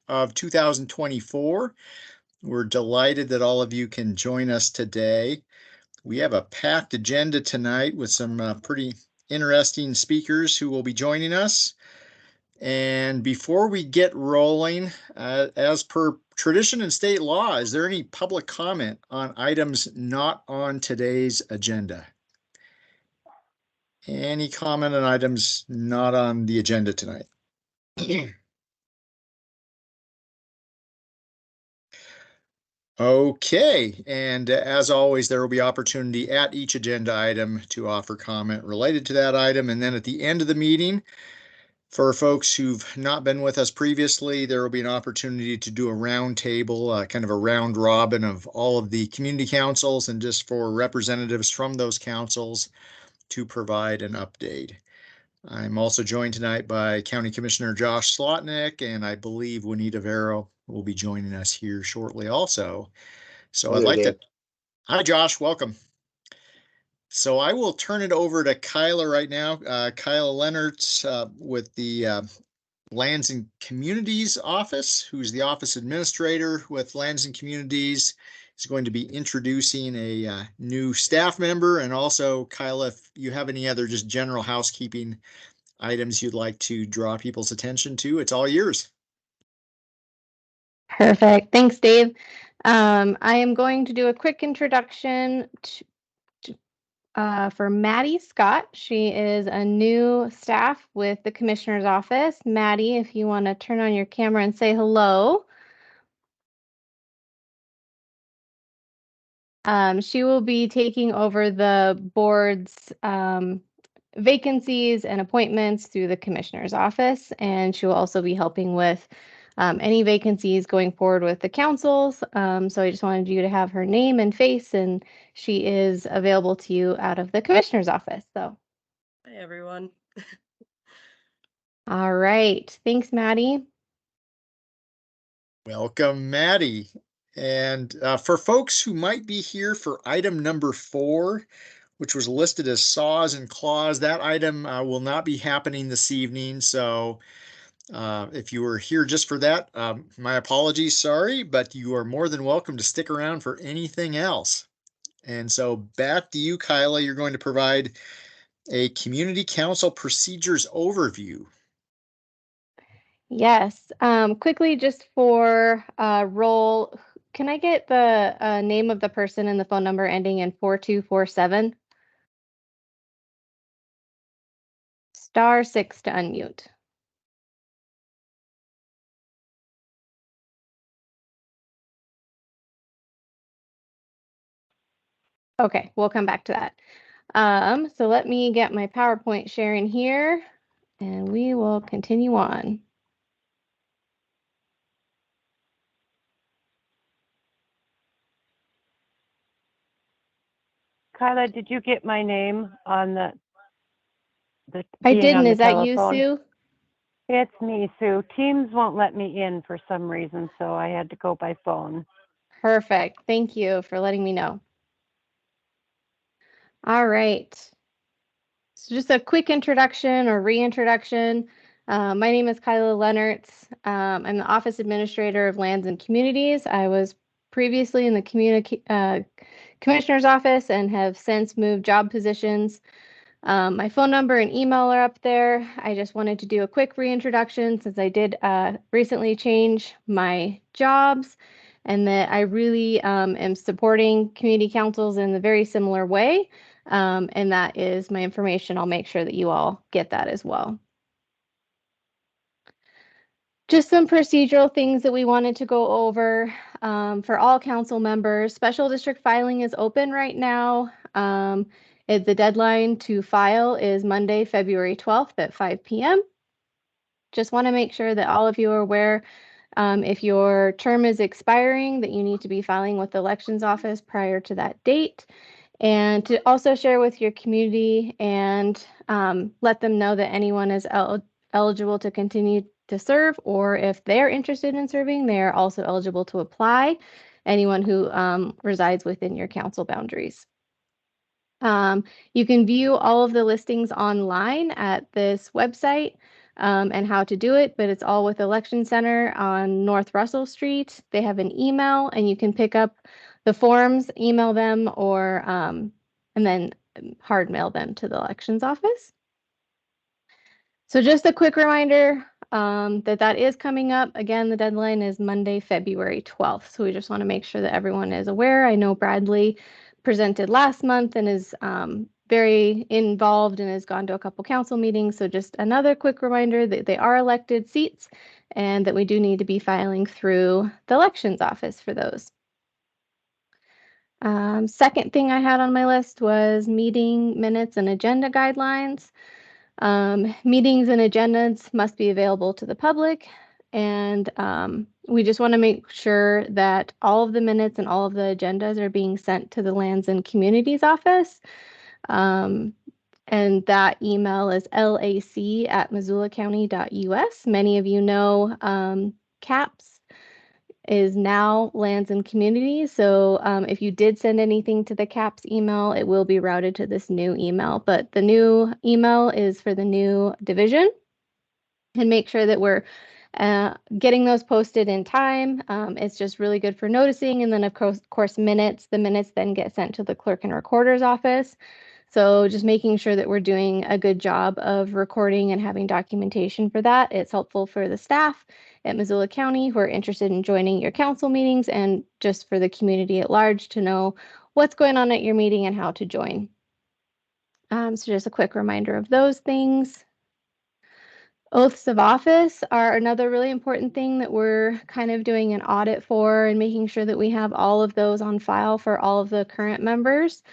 of 2024. We're delighted that all of you can join us today. We have a packed agenda tonight with some pretty interesting speakers who will be joining us. And before we get rolling, as per tradition and state law, is there any public comment on items not on today's agenda? Any comment on items not on the agenda tonight? Okay, and as always, there will be opportunity at each agenda item to offer comment related to that item. And then at the end of the meeting, for folks who've not been with us previously, there will be an opportunity to do a round table, kind of a round robin of all of the community councils and just for representatives from those councils to provide an update. I'm also joined tonight by County Commissioner Josh Slotnick, and I believe Juanita Vero will be joining us here shortly also. So I'd like to, hi Josh, welcome. So I will turn it over to Kyla right now. Kyla Leonard's with the Lands and Communities Office, who's the office administrator with Lands and Communities. Is going to be introducing a new staff member. And also, Kyla, if you have any other just general housekeeping items you'd like to draw people's attention to, it's all yours. Perfect. Thanks, Dave. I am going to do a quick introduction for Maddie Scott. She is a new staff with the Commissioner's Office. Maddie, if you want to turn on your camera and say hello. She will be taking over the board's vacancies and appointments through the Commissioner's Office, and she will also be helping with any vacancies going forward with the councils. So I just wanted you to have her name and face, and she is available to you out of the Commissioner's Office. So, hi everyone. All right, thanks, Maddie. Welcome, Maddie. And for folks who might be here for item number 4, which was listed as saws and claws, that item will not be happening this evening. So if you were here just for that, my apologies, sorry, but you are more than welcome to stick around for anything else. And so back to you, Kyla. You're going to provide a community council procedures overview. Yes, quickly just for roll, can I get the name of the person and the phone number ending in 4247? *6 to unmute. Okay, we'll come back to that. So let me get my PowerPoint sharing here, and we will continue on. Kyla, did you get my name on the I didn't. Is that you, Sue? It's me, Sue. Teams won't let me in for some reason, so I had to go by phone. Perfect. Thank you for letting me know. All right. So just a quick introduction or reintroduction. My name is Kyla Leonard. I'm the Office Administrator of Lands and Communities. I was previously in the Commissioner's Office and have since moved job positions. My phone number and email are up there. I just wanted to do a quick reintroduction since I did recently change my jobs, and that I really am supporting community councils in a very similar way. And that is my information. I'll make sure that you all get that as well. Just some procedural things that we wanted to go over for all council members. Special district filing is open right now. The deadline to file is Monday, February 12th at 5 p.m. Just want to make sure that all of you are aware if your term is expiring, that you need to be filing with the elections office prior to that date. And to also share with your community and let them know that anyone is eligible to continue to serve, or if they're interested in serving, they are also eligible to apply, anyone who resides within your council boundaries. You can view all of the listings online at this website. and how to do it, but it's all with Election Center on North Russell Street. They have an email, and you can pick up the forms, email them, or and then hard mail them to the elections office. So just a quick reminder that is coming up. Again, the deadline is Monday, February 12th. So we just want to make sure that everyone is aware. I know Bradley presented last month and is very involved and has gone to a couple council meetings. So just another quick reminder that they are elected seats and that we do need to be filing through the elections office for those. Second thing I had on my list was meeting minutes and agenda guidelines. Meetings and agendas must be available to the public, and we just want to make sure that all of the minutes and all of the agendas are being sent to the Lands and Communities office. And that email is lac@missoulacounty.us. Many of you know CAPS is now Lands and Communities. So if you did send anything to the CAPS email, it will be routed to this new email. But the new email is for the new division. And make sure that we're getting those posted in time. It's just really good for noticing. And then, of course, minutes. The minutes then get sent to the clerk and recorder's office. So just making sure that we're doing a good job of recording and having documentation for that. It's helpful for the staff at Missoula County who are interested in joining your council meetings, and just for the community at large to know what's going on at your meeting and how to join. So just a quick reminder of those things. Oaths of office are another really important thing that we're kind of doing an audit for and making sure that we have all of those on file for all of the current members.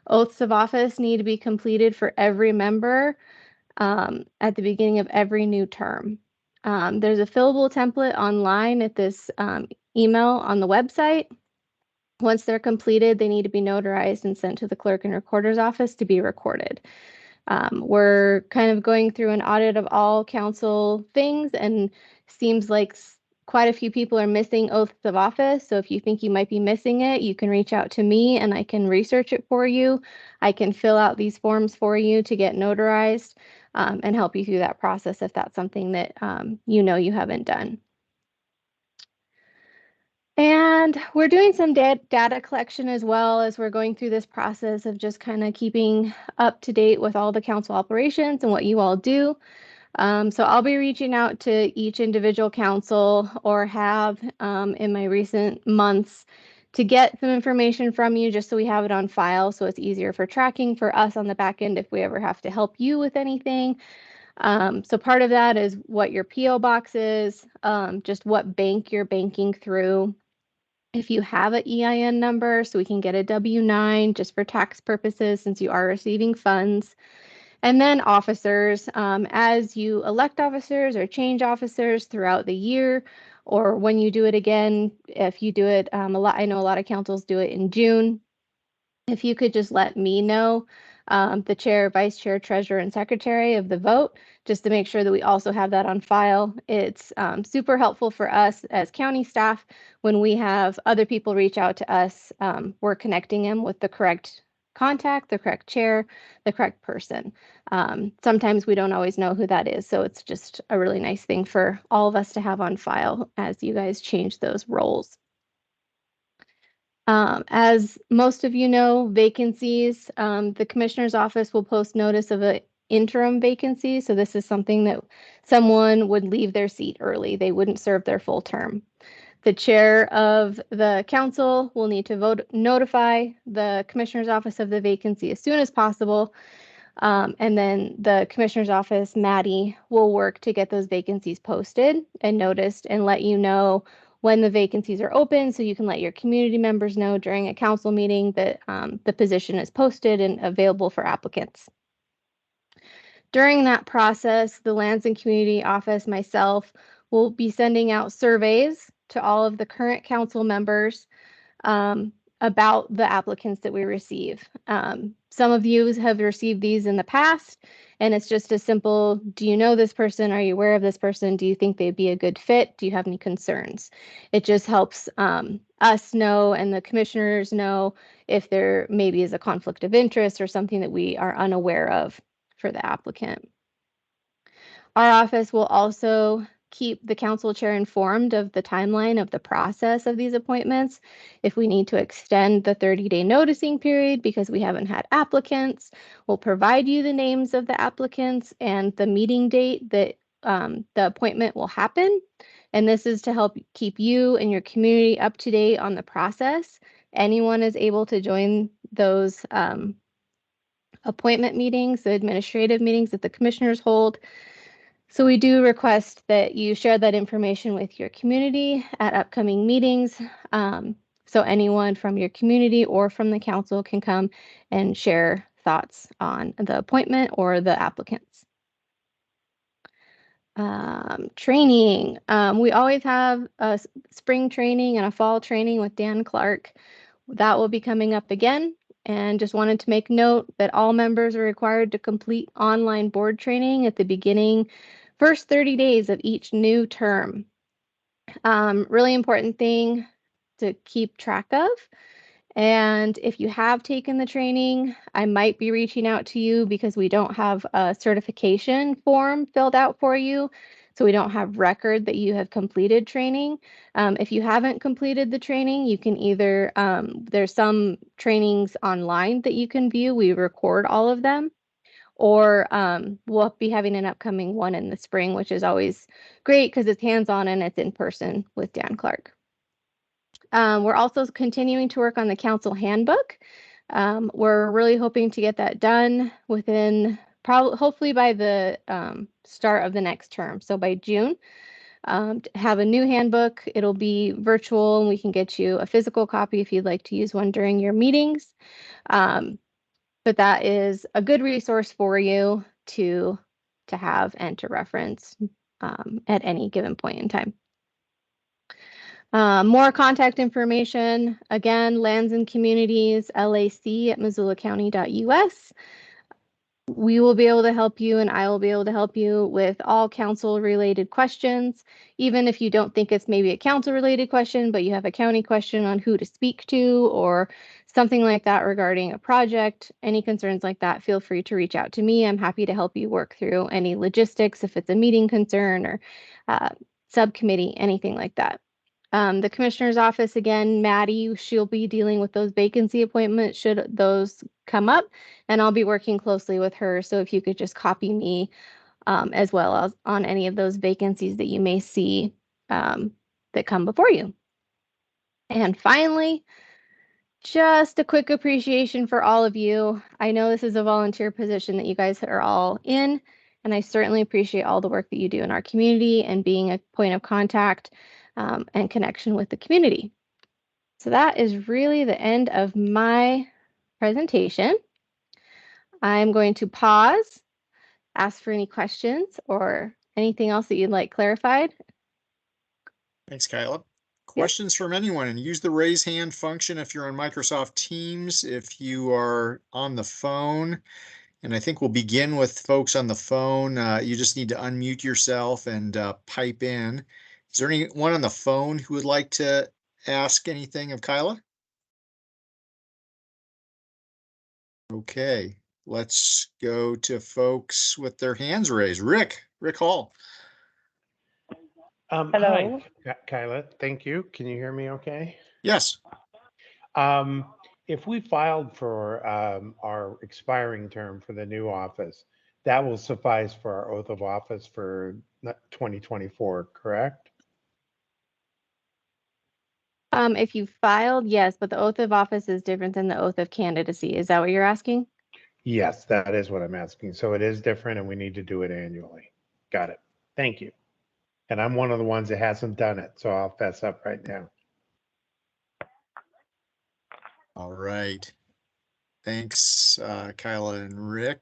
Oaths of office need to be completed for every member at the beginning of every new term. There's a fillable template online at this email on the website. Once they're completed, they need to be notarized and sent to the clerk and recorder's office to be recorded. We're kind of going through an audit of all council things, and seems like quite a few people are missing oaths of office. So if you think you might be missing it, you can reach out to me and I can research it for you. I can fill out these forms for you to get notarized and help you through that process if that's something that you know you haven't done. And we're doing some data collection as well as we're going through this process of just kind of keeping up to date with all the council operations and what you all do. So I'll be reaching out to each individual council, or have in my recent months, to get some information from you just so we have it on file, so it's easier for tracking for us on the back end if we ever have to help you with anything. So part of that is what your PO box is, just what bank you're banking through. If you have an EIN number, so we can get a W-9 just for tax purposes since you are receiving funds. And then officers, as you elect officers or change officers throughout the year, or when you do it again, if you do it I know a lot of councils do it in June. If you could just let me know, the chair, vice chair, treasurer, and secretary of the vote, just to make sure that we also have that on file. It's super helpful for us as county staff when we have other people reach out to us. We're connecting them with the correct contact, the correct chair, the correct person. Sometimes we don't always know who that is, so it's just a really nice thing for all of us to have on file as you guys change those roles. As most of you know, vacancies, the commissioner's office will post notice of an interim vacancy. So this is something that someone would leave their seat early. They wouldn't serve their full term. The chair of the council will need to notify the commissioner's office of the vacancy as soon as possible. And then the commissioner's office, Maddie, will work to get those vacancies posted and noticed and let you know when the vacancies are open, so you can let your community members know during a council meeting that the position is posted and available for applicants. During that process, the Lands and Community Office, myself, will be sending out surveys to all of the current council members about the applicants that we receive. Some of you have received these in the past, and it's just a simple, do you know this person? Are you aware of this person? Do you think they'd be a good fit? Do you have any concerns? It just helps us know and the commissioners know if there maybe is a conflict of interest or something that we are unaware of for the applicant. Our office will also keep the council chair informed of the timeline of the process of these appointments. If we need to extend the 30-day noticing period because we haven't had applicants, we'll provide you the names of the applicants and the meeting date that the appointment will happen. And this is to help keep you and your community up to date on the process. Anyone is able to join those appointment meetings, the administrative meetings that the commissioners hold. So we do request that you share that information with your community at upcoming meetings. So anyone from your community or from the council can come and share thoughts on the appointment or the applicants. Training. We always have a spring training and a fall training with Dan Clark. That will be coming up again. And just wanted to make note that all members are required to complete online board training at the beginning, first 30 days of each new term. Really important thing to keep track of. And if you have taken the training, I might be reaching out to you because we don't have a certification form filled out for you. So we don't have record that you have completed training. If you haven't completed the training, you can either, there's some trainings online that you can view. We record all of them. Or we'll be having an upcoming one in the spring, which is always great because it's hands-on and it's in person with Dan Clark. We're also continuing to work on the council handbook. We're really hoping to get that done within hopefully by the start of the next term. So by June, have a new handbook. It'll be virtual and we can get you a physical copy if you'd like to use one during your meetings. But that is a good resource for you to have and to reference at any given point in time. More contact information, again, Lands and Communities, LAC at MissoulaCounty.us. We will be able to help you and I will be able to help you with all council related questions, even if you don't think it's maybe a council related question, but you have a county question on who to speak to or something like that regarding a project, any concerns like that, feel free to reach out to me. I'm happy to help you work through any logistics, if it's a meeting concern or subcommittee, anything like that. The commissioner's office, again, Maddie, she'll be dealing with those vacancy appointments should those come up, and I'll be working closely with her. So if you could just copy me as well as on any of those vacancies that you may see that come before you. And finally, just a quick appreciation for all of you. I know this is a volunteer position that you guys are all in, and I certainly appreciate all the work that you do in our community and being a point of contact and connection with the community. So that is really the end of my presentation. I'm going to pause, ask for any questions or anything else that you'd like clarified. Thanks, Kyla. Questions from anyone, and use the raise hand function if you're on Microsoft Teams. If you are on the phone, and I think we'll begin with folks on the phone, you just need to unmute yourself and pipe in. Is there anyone on the phone who would like to ask anything of Kyla? Okay, let's go to folks with their hands raised. Rick Hall. Hello. Hi, Kyla. Thank you. Can you hear me okay? Yes. If we filed for our expiring term for the new office, that will suffice for our oath of office for 2024, correct? If you filed, yes, but the oath of office is different than the oath of candidacy. Is that what you're asking? Yes, that is what I'm asking. So it is different and we need to do it annually. Got it. Thank you. And I'm one of the ones that hasn't done it, so I'll fess up right now. All right. Thanks, Kyla and Rick.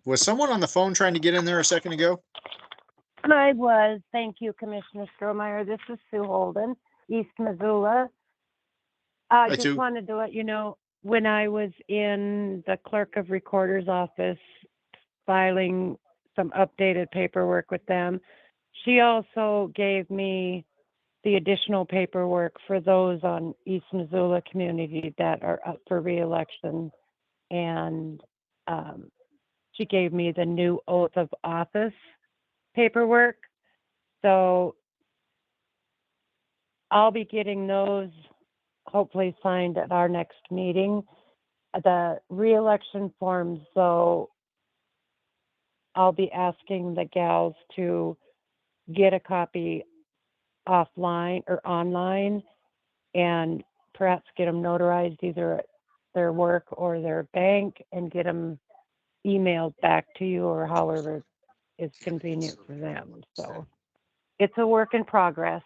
Was someone on the phone trying to get in there a second ago? I was. Thank you, Commissioner Strohmeyer. This is Sue Holden, East Missoula. I just Sue. wanted to let you know, when I was in the clerk of recorder's office filing some updated paperwork with them, she also gave me the additional paperwork for those on East Missoula community that are up for re-election. And she gave me the new oath of office paperwork. So I'll be getting those hopefully signed at our next meeting. The re-election forms, though, I'll be asking the gals to get a copy offline or online and perhaps get them notarized either at their work or their bank and get them emailed back to you or however is convenient for them. So it's a work in progress.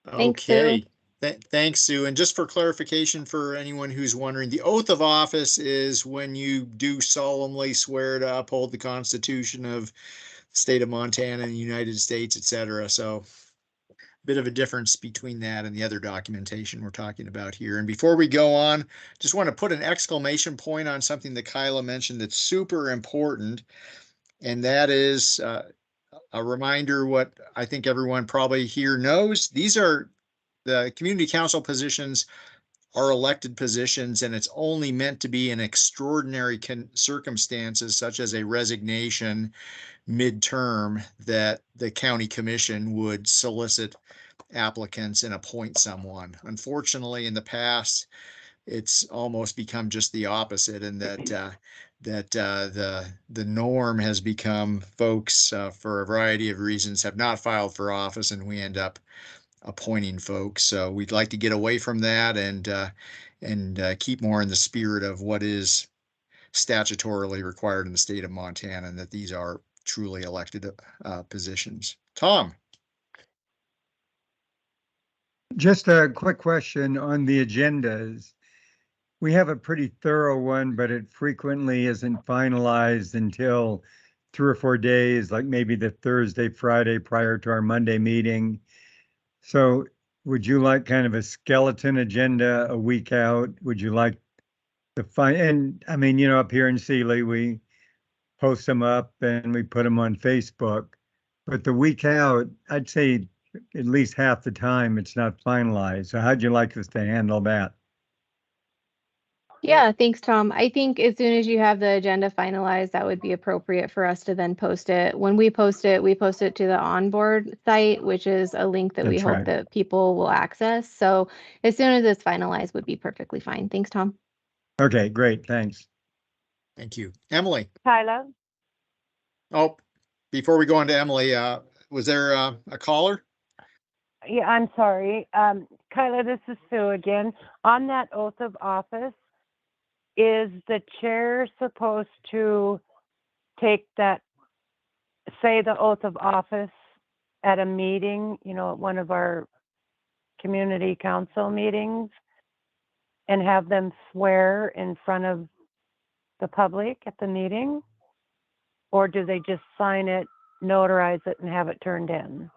Thanks, Sue. Okay. Thanks, Sue. And just for clarification for anyone who's wondering, the oath of office is when you do solemnly swear to uphold the Constitution of the state of Montana and the United States, et cetera. So a bit of a difference between that and the other documentation we're talking about here. And before we go on, just want to put an exclamation point on something that Kyla mentioned that's super important. And that is a reminder what I think everyone probably here knows. These are the community council positions are elected positions, and it's only meant to be in extraordinary circumstances, such as a resignation midterm, that the county commission would solicit applicants and appoint someone. Unfortunately, in the past, it's almost become just the opposite, and that the norm has become folks for a variety of reasons have not filed for office, and we end up appointing folks. So we'd like to get away from that and keep more in the spirit of what is statutorily required in the state of Montana, and that these are truly elected positions. Tom. Just a quick question on the agendas. We have a pretty thorough one, but it frequently isn't finalized until 3 or 4 days, like maybe the Thursday, Friday prior to our Monday meeting. So would you like kind of a skeleton agenda a week out? Would you like the and I mean, up here in Sealy, we post them up and we put them on Facebook, but the week out, I'd say at least half the time it's not finalized. So how'd you like us to handle that? Yeah, thanks, Tom. I think as soon as you have the agenda finalized, that would be appropriate for us to then post it. When we post it to the onboard site, which is a link that we That's hope right. that people will access. So as soon as it's finalized would be perfectly fine. Thanks, Tom. Okay, great. Thanks. Thank you. Emily. Kyla? Oh, before we go on to Emily, was there a caller? Yeah, I'm sorry. Kyla, this is Sue again. On that oath of office, is the chair supposed to take that, say the oath of office at a meeting, at one of our community council meetings, and have them swear in front of the public at the meeting? Or do they just sign it, notarize it, and have it turned in?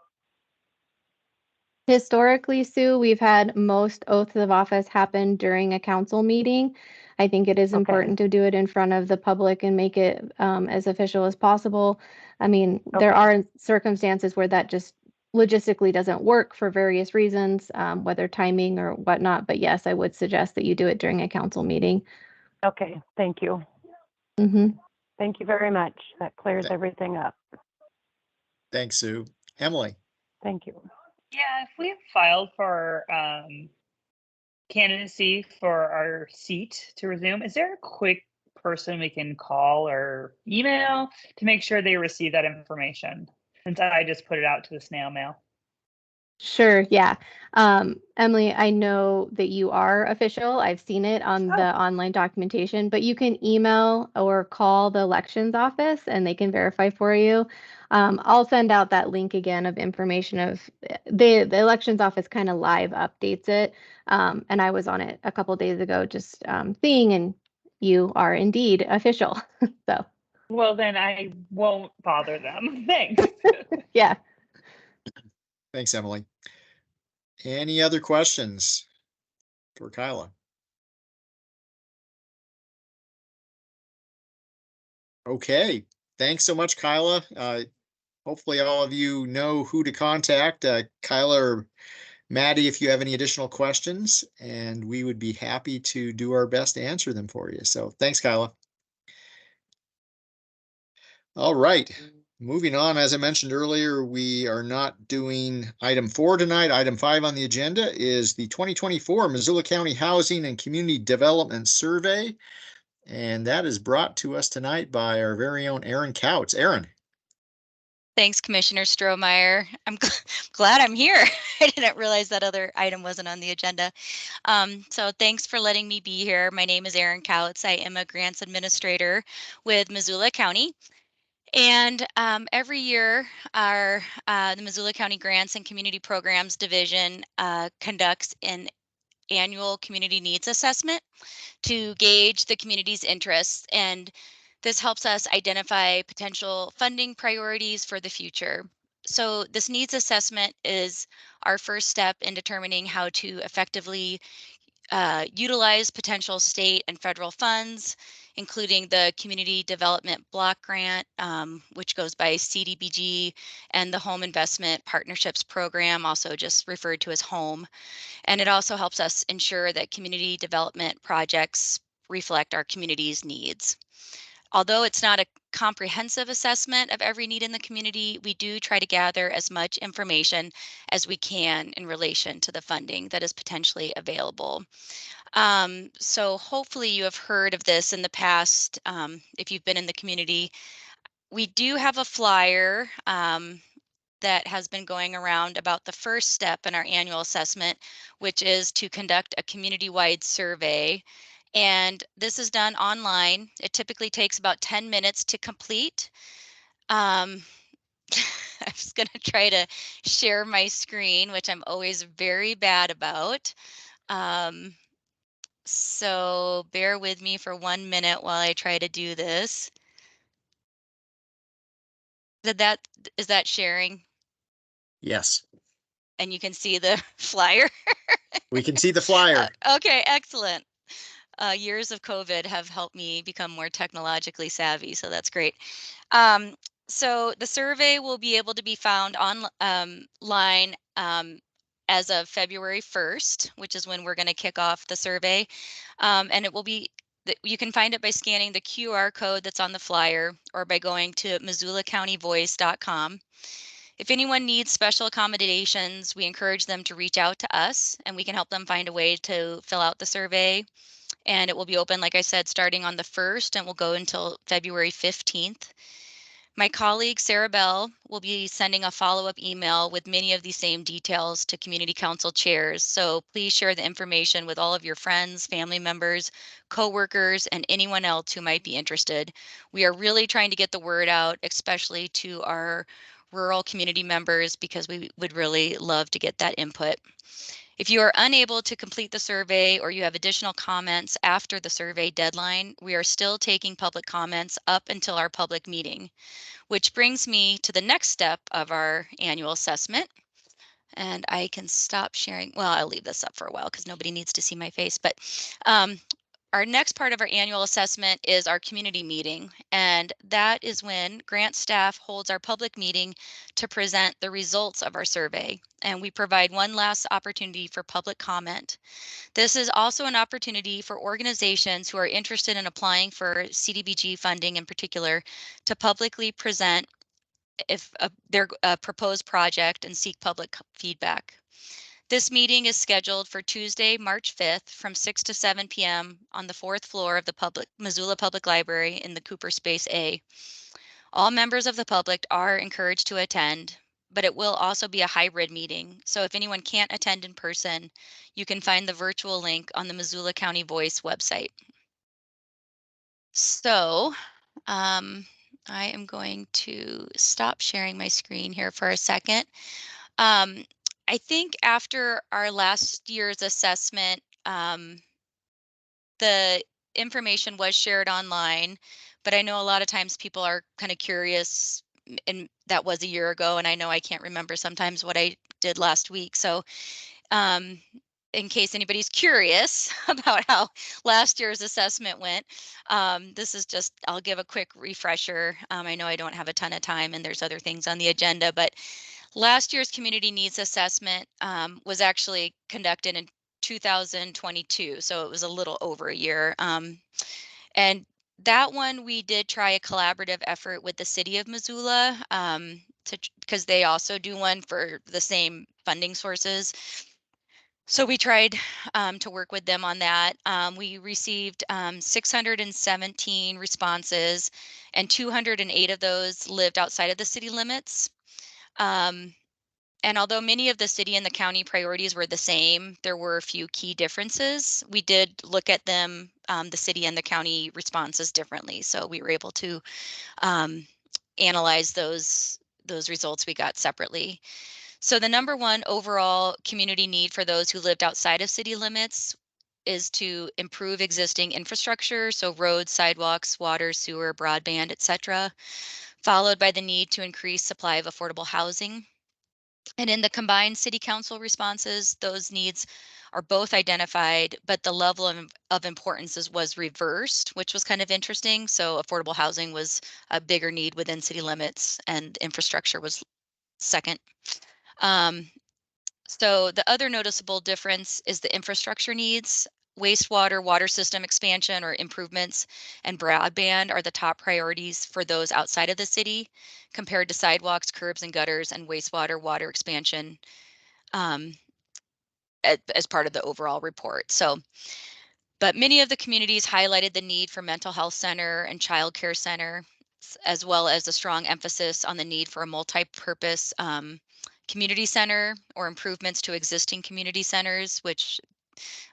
Historically, Sue, we've had most oaths of office happen during a council meeting. I think it is Okay. important to do it in front of the public and make it as official as possible. I mean, there Okay. are circumstances where that just logistically doesn't work for various reasons, whether timing or whatnot. But yes, I would suggest that you do it during a council meeting. Okay, thank you. Mm-hmm. Thank you very much. That clears everything up. Thanks, Sue. Emily. Thank you. Yeah, if we have filed for candidacy for our seat to resume, is there a quick person we can call or email to make sure they receive that information? Since I just put it out to the snail mail. Sure, yeah. Emily, I know that you are official. I've seen it on the online documentation, but you can email or call the elections office and they can verify for you. I'll send out that link again of information of the elections office kind of live updates it. And I was on it a couple days ago just seeing, and you are indeed official. So. Well, then I won't bother them. Thanks. Yeah. Thanks, Emily. Any other questions for Kyla? Okay, thanks so much, Kyla. Hopefully all of you know who to contact, Kyla or Maddie, if you have any additional questions, and we would be happy to do our best to answer them for you. So thanks, Kyla. All right. Moving on, as I mentioned earlier, we are not doing item 4 tonight. Item 5 on the agenda is the 2024 Missoula County Housing and Community Development Survey. And that is brought to us tonight by our very own Aaron Couts. Aaron. Thanks, Commissioner Strohmeyer. I'm glad I'm here. I didn't realize that other item wasn't on the agenda. So thanks for letting me be here. My name is Aaron Couts. I am a grants administrator with Missoula County. And every year, the Missoula County Grants and Community Programs Division conducts an annual community needs assessment to gauge the community's interests, and this helps us identify potential funding priorities for the future. So this needs assessment is our first step in determining how to effectively utilize potential state and federal funds, including the Community Development Block Grant, which goes by CDBG, and the Home Investment Partnerships Program, also just referred to as HOME. And it also helps us ensure that community development projects reflect our community's needs. Although it's not a comprehensive assessment of every need in the community, we do try to gather as much information as we can in relation to the funding that is potentially available. So hopefully you have heard of this in the past. If you've been in the community, we do have a flyer that has been going around about the first step in our annual assessment, which is to conduct a community-wide survey. And this is done online. It typically takes about 10 minutes to complete. I'm just going to try to share my screen, which I'm always very bad about. So bear with me for 1 minute while I try to do this. Is that sharing? Yes. And you can see the flyer? We can see the flyer. Okay, excellent. Years of COVID have helped me become more technologically savvy, so that's great. So the survey will be able to be found online as of February 1st, which is when we're going to kick off the survey. And it will be, you can find it by scanning the QR code that's on the flyer or by going to MissoulaCountyVoice.com. If anyone needs special accommodations, we encourage them to reach out to us and we can help them find a way to fill out the survey. And it will be open, like I said, starting on the 1st and will go until February 15th. My colleague, Sarah Bell, will be sending a follow-up email with many of these same details to community council chairs. So please share the information with all of your friends, family members, coworkers, and anyone else who might be interested. We are really trying to get the word out, especially to our rural community members, because we would really love to get that input. If you are unable to complete the survey or you have additional comments after the survey deadline, we are still taking public comments up until our public meeting, which brings me to the next step of our annual assessment. And I can stop sharing. Well, I'll leave this up for a while because nobody needs to see my face, but our next part of our annual assessment is our community meeting, and that is when grant staff holds our public meeting to present the results of our survey, and we provide one last opportunity for public comment. This is also an opportunity for organizations who are interested in applying for CDBG funding in particular to publicly present their proposed project and seek public feedback. This meeting is scheduled for Tuesday, March 5th from 6 to 7 p.m. on the 4th floor of the Missoula Public Library in the Cooper Space A. All members of the public are encouraged to attend, but it will also be a hybrid meeting. So if anyone can't attend in person, you can find the virtual link on the Missoula County Voice website. So I am going to stop sharing my screen here for a second. I think after our last year's assessment, the information was shared online, but I know a lot of times people are kind of curious, and that was a year ago, and I know I can't remember sometimes what I did last week. So in case anybody's curious about how last year's assessment went, this is just, I'll give a quick refresher. I know I don't have a ton of time and there's other things on the agenda, but last year's community needs assessment was actually conducted in 2022, so it was a little over a year. And that one we did try a collaborative effort with the city of Missoula, because they also do one for the same funding sources. So we tried to work with them on that. We received 617 responses, and 208 of those lived outside of the city limits. And although many of the city and the county priorities were the same, there were a few key differences. We did look at them, the city and the county responses differently. So we were able to analyze those results we got separately. So the number one overall community need for those who lived outside of city limits is to improve existing infrastructure, so roads, sidewalks, water, sewer, broadband, etc., followed by the need to increase supply of affordable housing. And in the combined city council responses, those needs are both identified, but the level of importance was reversed, which was kind of interesting. So affordable housing was a bigger need within city limits, and infrastructure was second. So the other noticeable difference is the infrastructure needs. Wastewater, water system expansion or improvements, and broadband are the top priorities for those outside of the city, compared to sidewalks, curbs and gutters, and wastewater, water expansion as part of the overall report. So, but many of the communities highlighted the need for mental health center and child care center, as well as a strong emphasis on the need for a multi-purpose community center or improvements to existing community centers, which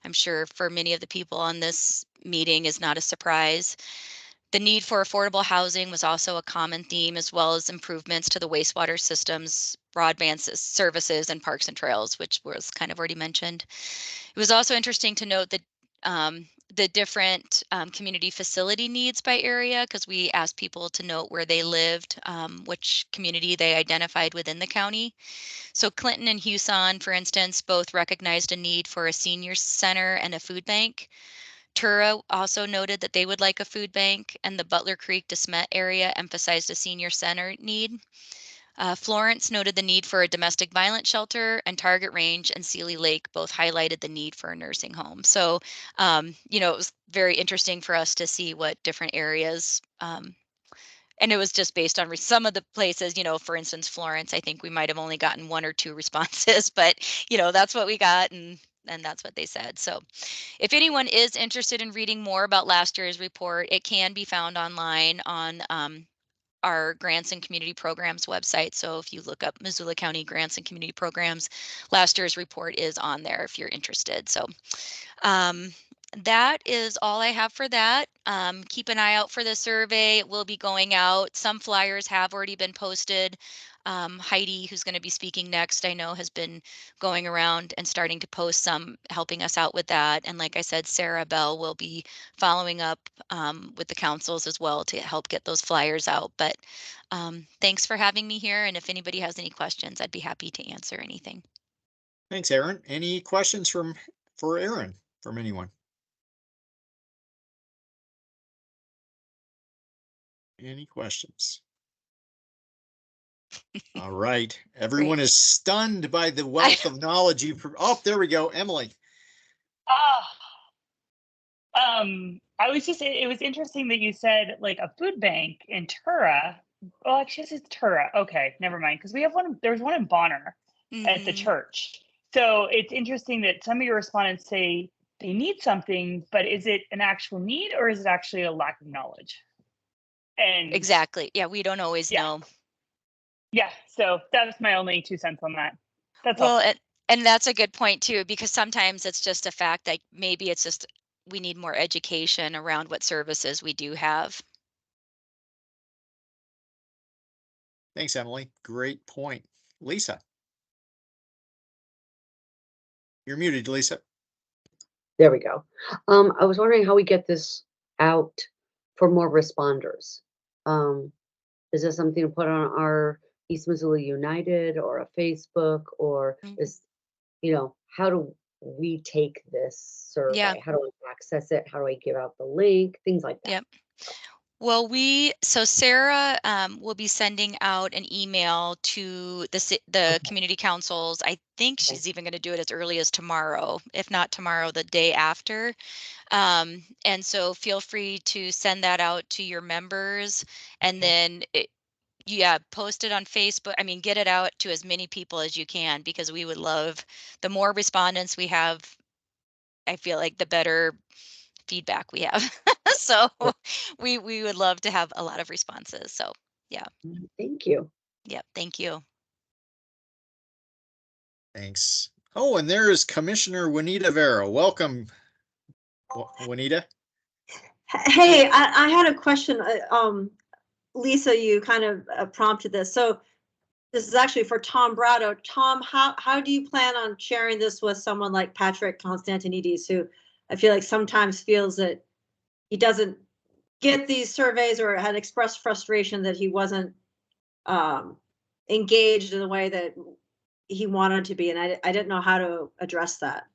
I'm sure for many of the people on this meeting is not a surprise. The need for affordable housing was also a common theme, as well as improvements to the wastewater systems, broadband services, and parks and trails, which was kind of already mentioned. It was also interesting to note that the different community facility needs by area, because we asked people to note where they lived, which community they identified within the county. So Clinton and Houston, for instance, both recognized a need for a senior center and a food bank. Tura also noted that they would like a food bank, and the Butler Creek DeSmet area emphasized a senior center need. Florence noted the need for a domestic violence shelter, and Target Range and Sealy Lake both highlighted the need for a nursing home. So, it was very interesting for us to see what different areas, and it was just based on some of the places, for instance, Florence, I think we might have only gotten 1 or 2 responses, but, that's what we got, and that's what they said. So if anyone is interested in reading more about last year's report, it can be found online on our Grants and Community Programs website. So if you look up Missoula County Grants and Community Programs, last year's report is on there if you're interested. So that is all I have for that. Keep an eye out for the survey. It will be going out. Some flyers have already been posted. Heidi, who's going to be speaking next, I know has been going around and starting to post some, helping us out with that. And like I said, Sarah Bell will be following up with the councils as well to help get those flyers out. But thanks for having me here. And if anybody has any questions, I'd be happy to answer anything. Thanks, Aaron. Any questions for Aaron from anyone? Any questions? All right. Everyone is stunned by the wealth of knowledge you. Oh, there we go, Emily. I was just, it was interesting that you said like a food bank in Tura. Oh, actually, it's Tura. Okay, never mind. Because we have one, there was one in Bonner at the church. So it's interesting that some of your respondents say they need something, but is it an actual need or is it actually a lack of knowledge? And exactly. Yeah, we don't always know. Yeah, so that was my only 2 cents on that. That's well, all. And that's a good point too, because sometimes it's just a fact that maybe it's just we need more education around what services we do have. Thanks, Emily. Great point. Lisa. You're muted, Lisa. There we go. I was wondering how we get this out for more responders. Is this something to put on our East Missoula United or a Facebook, or is, how do we take this survey? Yeah. How do I access it? How do I give out the link? Things like that. Yep. Well, so Sarah will be sending out an email to the community councils. I think Okay. she's even going to do it as early as tomorrow, if not tomorrow, the day after. And so feel free to send that out to your members, and then post it on Facebook. I mean, get it out to as many people as you can, because we would love, the more respondents we have, I feel like the better feedback we have. So Yeah. we would love to have a lot of responses. So yeah. Thank you. Yep. Thank you. Thanks. Oh, and there is Commissioner Juanita Vera. Welcome, Juanita. Hey, I had a question. Lisa, you kind of prompted this. So this is actually for Tom Brado. Tom, how do you plan on sharing this with someone like Patrick Constantinides, who I feel like sometimes feels that he doesn't get these surveys, or had expressed frustration that he wasn't engaged in the way that he wanted to be, and I didn't know how to address that.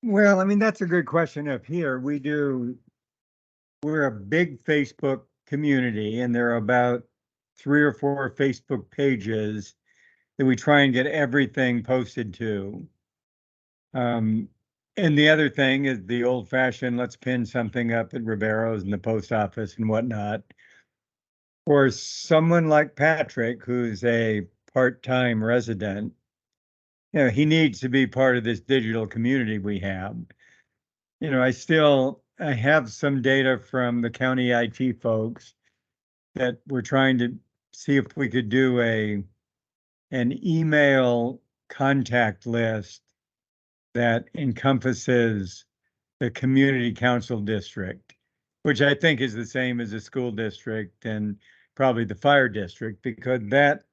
Well, I mean, that's a good question. Up here, we're a big Facebook community, and there are about 3 or 4 Facebook pages that we try and get everything posted to. And the other thing is the old fashioned, let's pin something up at Ribero's and the post office and whatnot. For someone like Patrick, who's a part-time resident, he needs to be part of this digital community we have. I have some data from the county IT folks that we're trying to see if we could do an email contact list that encompasses the community council district, which I think is the same as the school district and probably the fire district, because that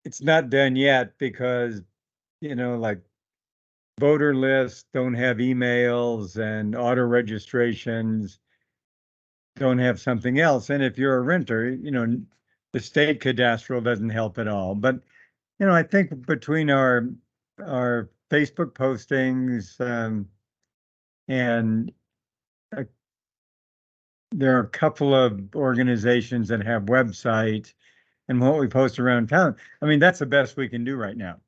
it's not done yet because, like voter lists don't have emails and auto registrations don't have something else. And if you're a renter, the state cadastral doesn't help at all. But, I think between our Facebook postings, and there are a couple of organizations that have websites and what we post around town. I mean, that's the best we can do right now.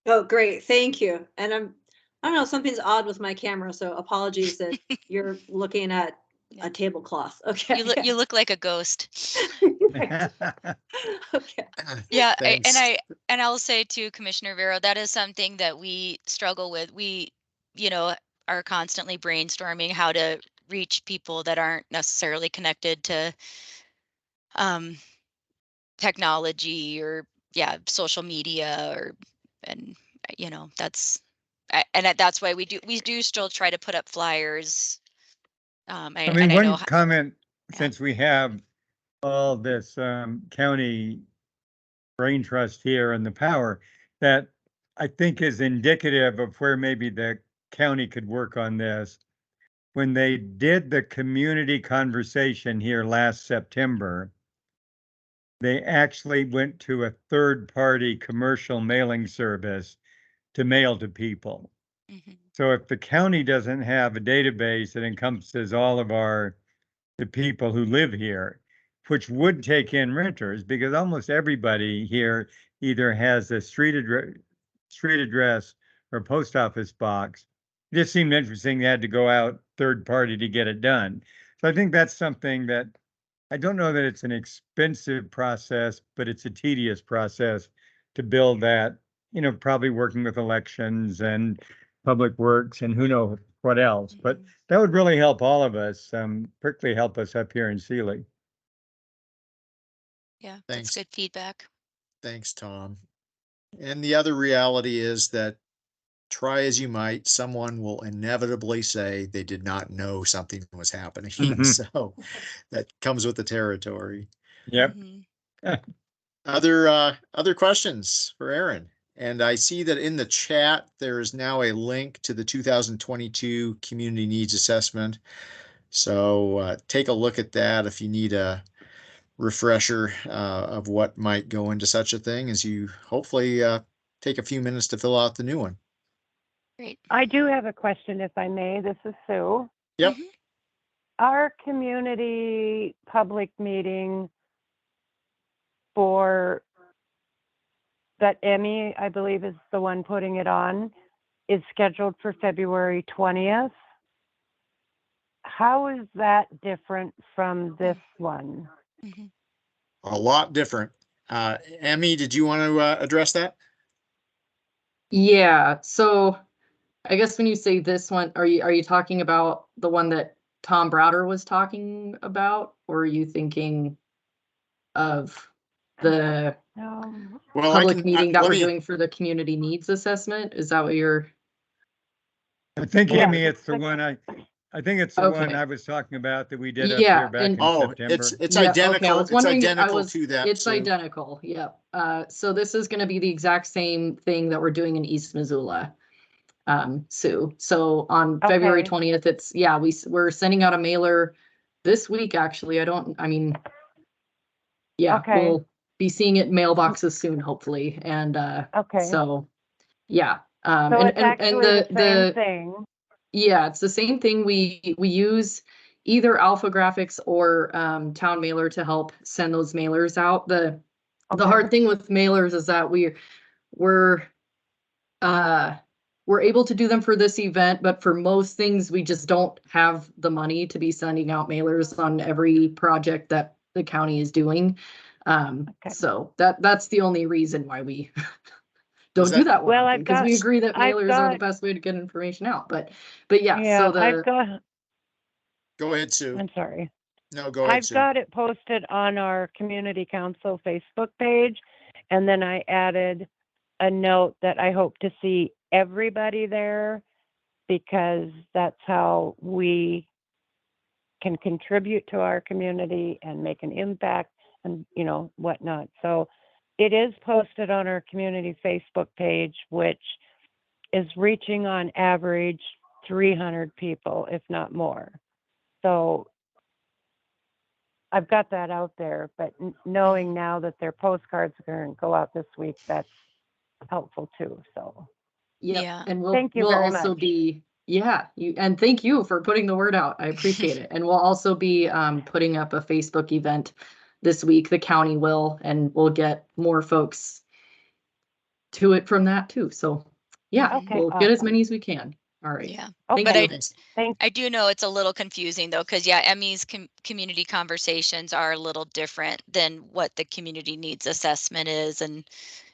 Oh, great. Thank you. And I don't know, something's odd with my camera, so apologies that you're looking at a tablecloth. Okay. You look like a ghost. Okay. Yeah, Thanks. and I'll say too, Commissioner Vero, that is something that we struggle with. We, are constantly brainstorming how to reach people that aren't necessarily connected to technology or social media, and that's why we do still try to put up flyers. I mean, and I know one comment, yeah. since we have all this county brain trust here and the power, that I think is indicative of where maybe the county could work on this. When they did the community conversation here last September, they actually went to a third-party commercial mailing service to mail to people. Mhm. So if the county doesn't have a database that encompasses all of the people who live here, which would take in renters, because almost everybody here either has a street address or post office box. It just seemed interesting they had to go out third party to get it done. So I think that's something that I don't know that it's an expensive process, but it's a tedious process to build that, probably working with elections and public works and who knows what else. But Mhm. that would really help all of us, particularly help us up here in Sealy. Yeah, that's Thanks. good feedback. Thanks, Tom. And the other reality is that try as you might, someone will inevitably say they did not know something was happening. Mhm. So that comes with the territory. Yep. Mhm. Other questions for Aaron? And I see that in the chat, there is now a link to the 2022 Community Needs Assessment. So take a look at that if you need a refresher of what might go into such a thing, as you hopefully take a few minutes to fill out the new one. Great. I do have a question, if I may. This is Sue. Yep. Mhm. our community public meeting for that Emmy, I believe, is the one putting it on, is scheduled for February 20th. How is that different from this one? Mhm. A lot different. Emmy, did you want to address that? Yeah, so I guess when you say this one, are you talking about the one that Tom Browder was talking about, or are you thinking of the No. Well, public meeting that let we're me, doing for the community needs assessment? Is that what you're? I think, Yeah, Amy, it's it's the one I think it's the one Okay. I was talking about that we did up Yeah, here back and in September. it's Yeah, okay, I identical. was It's wondering, identical to that. it's Sue. identical, yep. So this is gonna be the exact same thing that we're doing in East Missoula. Sue, so on February Okay. 20th, it's, yeah, we're sending out a mailer this week, actually. I mean, yeah, Okay. we'll be seeing it in mailboxes soon, hopefully, and Okay. so, yeah. So And it's actually the same thing. yeah, it's the same thing. We use either Alpha Graphics or Town Mailer to help send those mailers out. The Okay. hard thing with mailers is that we're we're able to do them for this event, but for most things, we just don't have the money to be sending out mailers on every project that the county is doing. Okay. So that's the only reason why we don't do that one Well, often, because we agree that mailers are the best way to get information out. But yeah, Yeah, so the Go ahead, Sue. I'm sorry. No, go ahead, I've Sue. got it posted on our community council Facebook page, and then I added a note that I hope to see everybody there, because that's how we can contribute to our community and make an impact and, you know, whatnot. So it is posted on our community Facebook page, which is reaching on average 300 people, if not more. So I've got that out there, but knowing now that their postcards are going to go out this week, that's helpful too. So yep, Yeah. and Thank you we'll very also much. be, yeah, and thank you for putting the word out. I appreciate it. And we'll also be putting up a Facebook event this week. The county will, and we'll get more folks to it from that too. So yeah, Okay, we'll get as awesome. many as we can. All right. Yeah. Thank But you. I do know it's a little confusing though, because yeah, Emmy's community conversations are a little different than what the community needs assessment is, and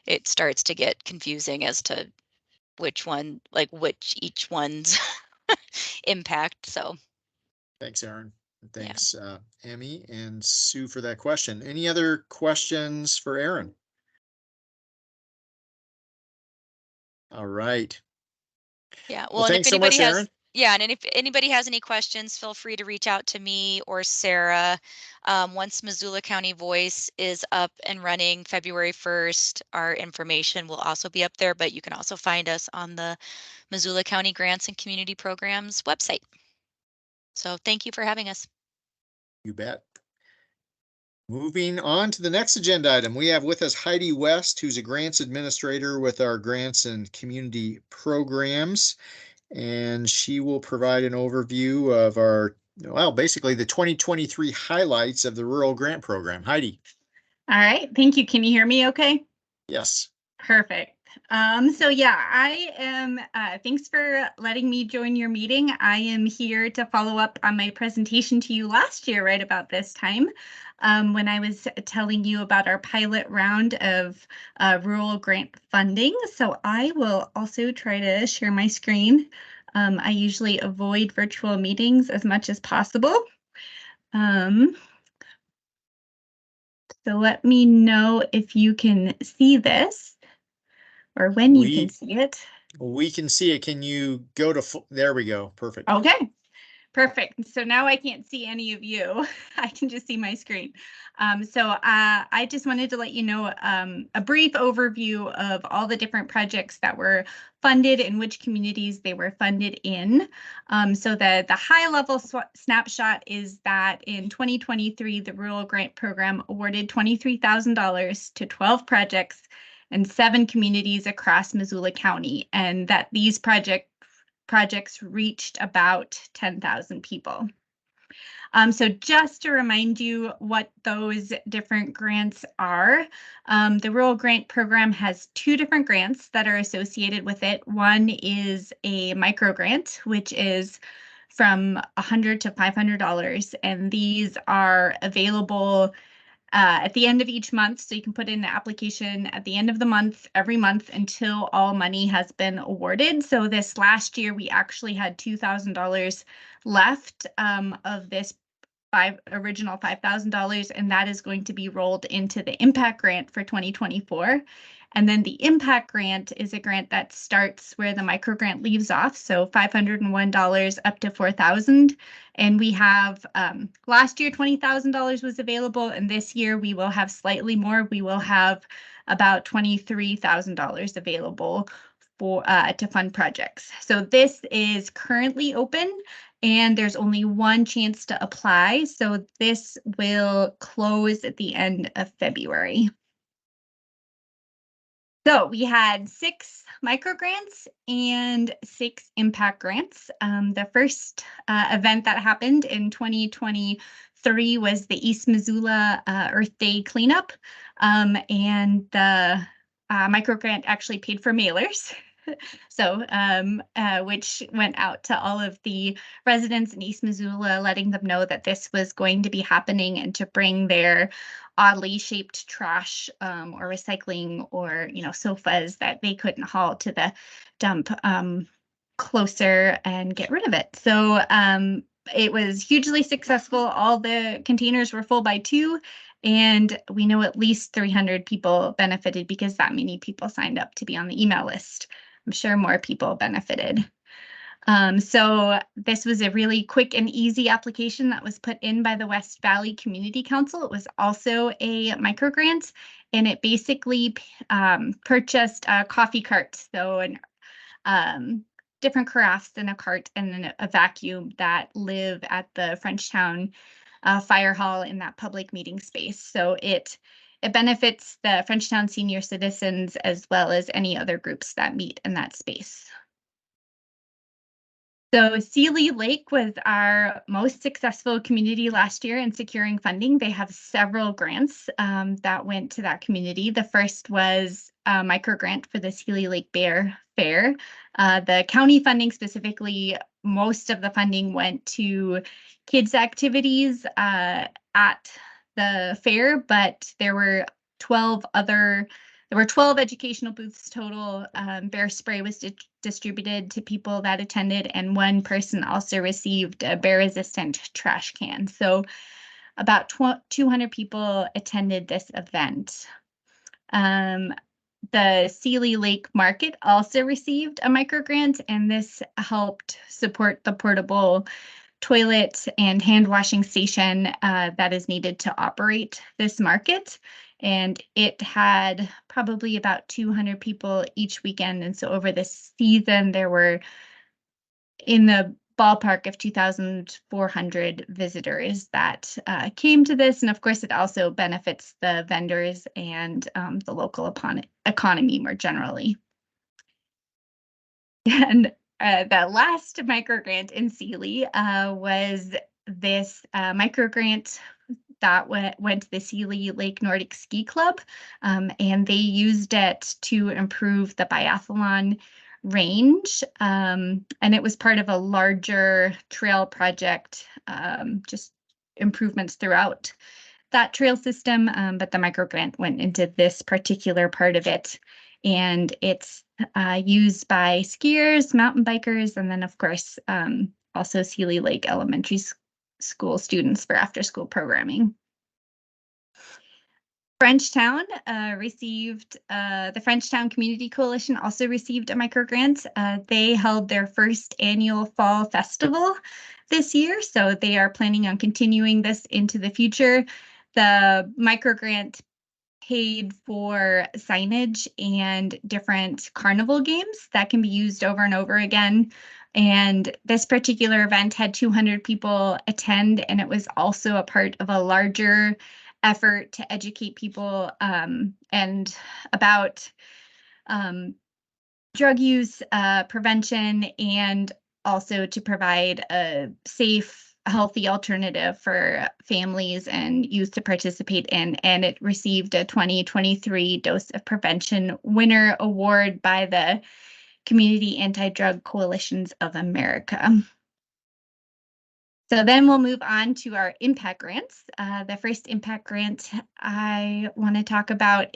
it starts to get confusing as to which one, like which each one's impact. So Thanks, Aaron. yeah. Thanks, Emmy and Sue, for that question. Any other questions for Aaron? All right. Yeah. Well, Well, and if thanks so anybody much, has, Aaron. yeah, and if anybody has any questions, feel free to reach out to me or Sarah. Once Missoula County Voice is up and running February 1st, our information will also be up there, but you can also find us on the Missoula County Grants and Community Programs website. So thank you for having us. You bet. Moving on to the next agenda item, we have with us Heidi West, who's a grants administrator with our grants and community programs. And she will provide an overview of our, well, basically the 2023 highlights of the rural grant program. Heidi. All right, thank you. Can you hear me okay? Yes. Perfect. So yeah, I am, thanks for letting me join your meeting. I am here to follow up on my presentation to you last year, right about this time, when I was telling you about our pilot round of rural grant funding. So I will also try to share my screen. I usually avoid virtual meetings as much as possible. So let me know if you can see this or when you can see it. We can see it. Can you go to, there we go. Perfect. Okay, perfect. So now I can't see any of you. I can just see my screen. So I just wanted to let you know a brief overview of all the different projects that were funded and which communities they were funded in. So the high level snapshot is that in 2023, the Rural Grant Program awarded $23,000 to 12 projects and 7 communities across Missoula County, and that these projects reached about 10,000 people. So just to remind you what those different grants are, the Rural Grant Program has 2 different grants that are associated with it. One is a micro grant, which is from $100 to $500, and these are available at the end of each month. So you can put in an application at the end of the month, every month, until all money has been awarded. So this last year, we actually had $2,000 left of this original $5,000, and that is going to be rolled into the impact grant for 2024. And then the impact grant is a grant that starts where the micro grant leaves off, so $501 up to $4,000. And we have last year $20,000 was available, and this year we will have slightly more. We will have about $23,000 available for to fund projects. So this is currently open, and there's only one chance to apply. So this will close at the end of February. So we had 6 micro grants and 6 impact grants. The first event that happened in 2023 was the East Missoula Earth Day cleanup, and the micro grant actually paid for mailers. So, which went out to all of the residents in East Missoula, letting them know that this was going to be happening and to bring their oddly shaped trash or recycling or, sofas that they couldn't haul to the dump closer and get rid of it. So it was hugely successful. All the containers were full by 2. And we know at least 300 people benefited because that many people signed up to be on the email list. I'm sure more people benefited. So this was a really quick and easy application that was put in by the West Valley Community Council. It was also a micro grant, and it basically purchased a coffee cart, so different carafes in a cart, and then a vacuum that live at the Frenchtown fire hall in that public meeting space. So it benefits the Frenchtown senior citizens as well as any other groups that meet in that space. So Sealy Lake was our most successful community last year in securing funding. They have several grants that went to that community. The first was a micro grant for the Sealy Lake Bear Fair. The county funding specifically, most of the funding went to kids' activities at the fair, but there were 12 educational booths total. Bear spray was distributed to people that attended, and one person also received a bear-resistant trash can. So about 200 people attended this event. The Sealy Lake Market also received a micro grant, and this helped support the portable toilet and hand washing station that is needed to operate this market. And it had probably about 200 people each weekend. And so over this season, there were in the ballpark of 2,400 visitors that came to this. And of course, it also benefits the vendors and the local economy more generally. And the last micro grant in Sealy was this micro grant that went to the Sealy Lake Nordic Ski Club, and they used it to improve the biathlon range, and it was part of a larger trail project, just improvements throughout that trail system, but the micro grant went into this particular part of it, and it's used by skiers, mountain bikers, and then of course also Sealy Lake Elementary School students for after-school programming. Frenchtown received, the Frenchtown Community Coalition also received a micro grant. They held their first annual fall festival this year, so they are planning on continuing this into the future. The micro grant paid for signage and different carnival games that can be used over and over again. And this particular event had 200 people attend, and it was also a part of a larger effort to educate people and about drug use prevention, and also to provide a safe healthy alternative for families and youth to participate in. And it received a 2023 Dose of Prevention Winner Award by the Community Anti-Drug Coalitions of America. So then we'll move on to our impact grants. The first impact grant I want to talk about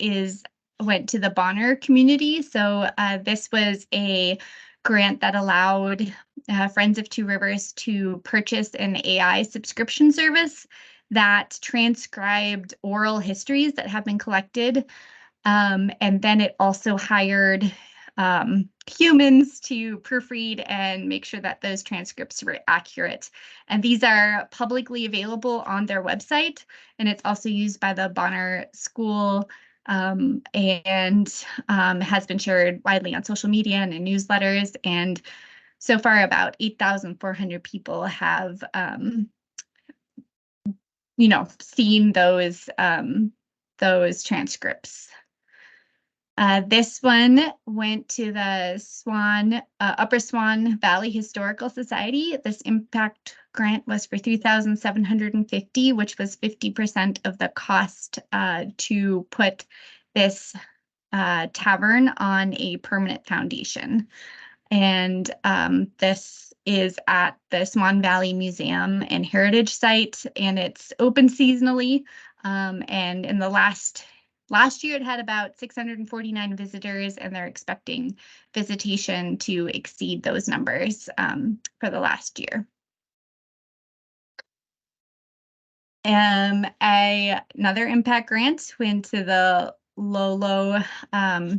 went to the Bonner community. So this was a grant that allowed Friends of Two Rivers to purchase an AI subscription service that transcribed oral histories that have been collected. And then it also hired humans to proofread and make sure that those transcripts were accurate. And these are publicly available on their website, and it's also used by the Bonner School and has been shared widely on social media and in newsletters. And so far, about 8,400 people have, seen those transcripts. This one went to the Upper Swan Valley Historical Society. This impact grant was for $3,750, which was 50% of the cost to put this tavern on a permanent foundation. And this is at the Swan Valley Museum and Heritage Site, and it's open seasonally. And in the last year, it had about 649 visitors, and they're expecting visitation to exceed those numbers for the last year. Another impact grant went to the Lolo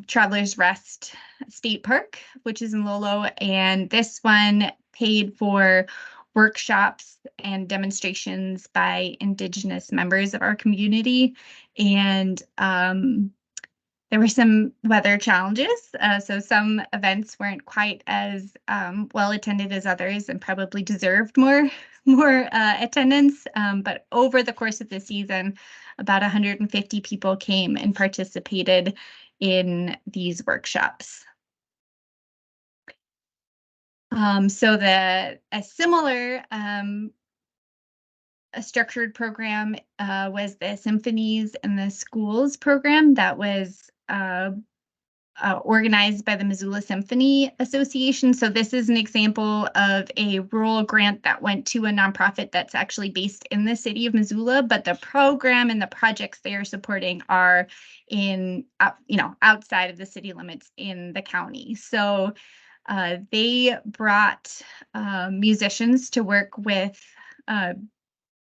Travelers Rest State Park, which is in Lolo, and this one paid for workshops and demonstrations by Indigenous members of our community. And there were some weather challenges, so some events weren't quite as well attended as others and probably deserved more attendance. But over the course of the season, about 150 people came and participated in these workshops. So a similar a structured program was the Symphonies in the Schools program that was organized by the Missoula Symphony Association. So this is an example of a rural grant that went to a nonprofit that's actually based in the city of Missoula, but the program and the projects they are supporting are in, outside of the city limits in the county. So they brought musicians to work with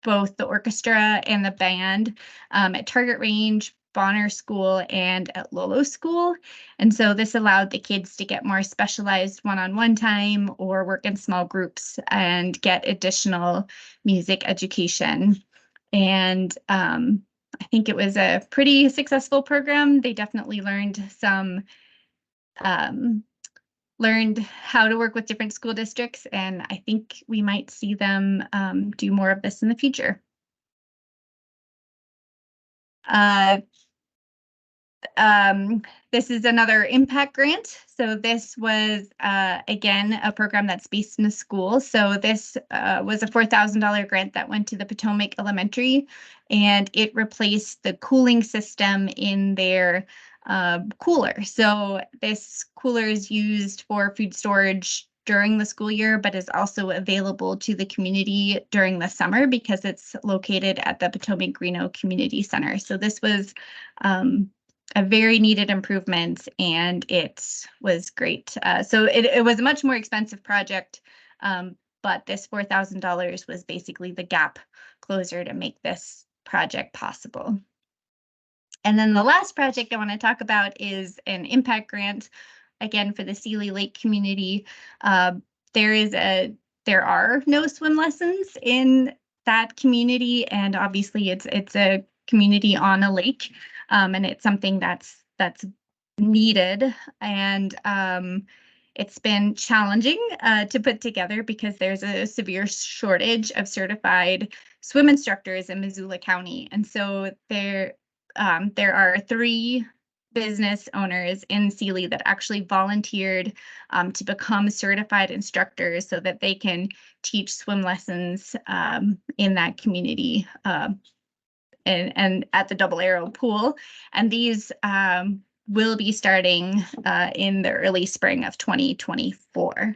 both the orchestra and the band at Target Range, Bonner School, and at Lolo School. And so this allowed the kids to get more specialized one-on-one time or work in small groups and get additional music education. And I think it was a pretty successful program. They definitely learned learned how to work with different school districts, and I think we might see them do more of this in the future. This is another impact grant. So this was, again, a program that's based in a school. So this was a $4,000 grant that went to the Potomac Elementary, and it replaced the cooling system in their cooler. So this cooler is used for food storage during the school year, but is also available to the community during the summer because it's located at the Potomac Greeno Community Center. So this was a very needed improvement, and it was great. So it was a much more expensive project, but this $4,000 was basically the gap closer to make this project possible. And then the last project I want to talk about is an impact grant, again, for the Sealy Lake community. There are no swim lessons in that community, and obviously it's a community on a lake, and it's something that's needed. And it's been challenging to put together because there's a severe shortage of certified swim instructors in Missoula County, and so there are 3 business owners in Sealy that actually volunteered to become certified instructors so that they can teach swim lessons in that community and at the Double Arrow pool. And these will be starting in the early spring of 2024.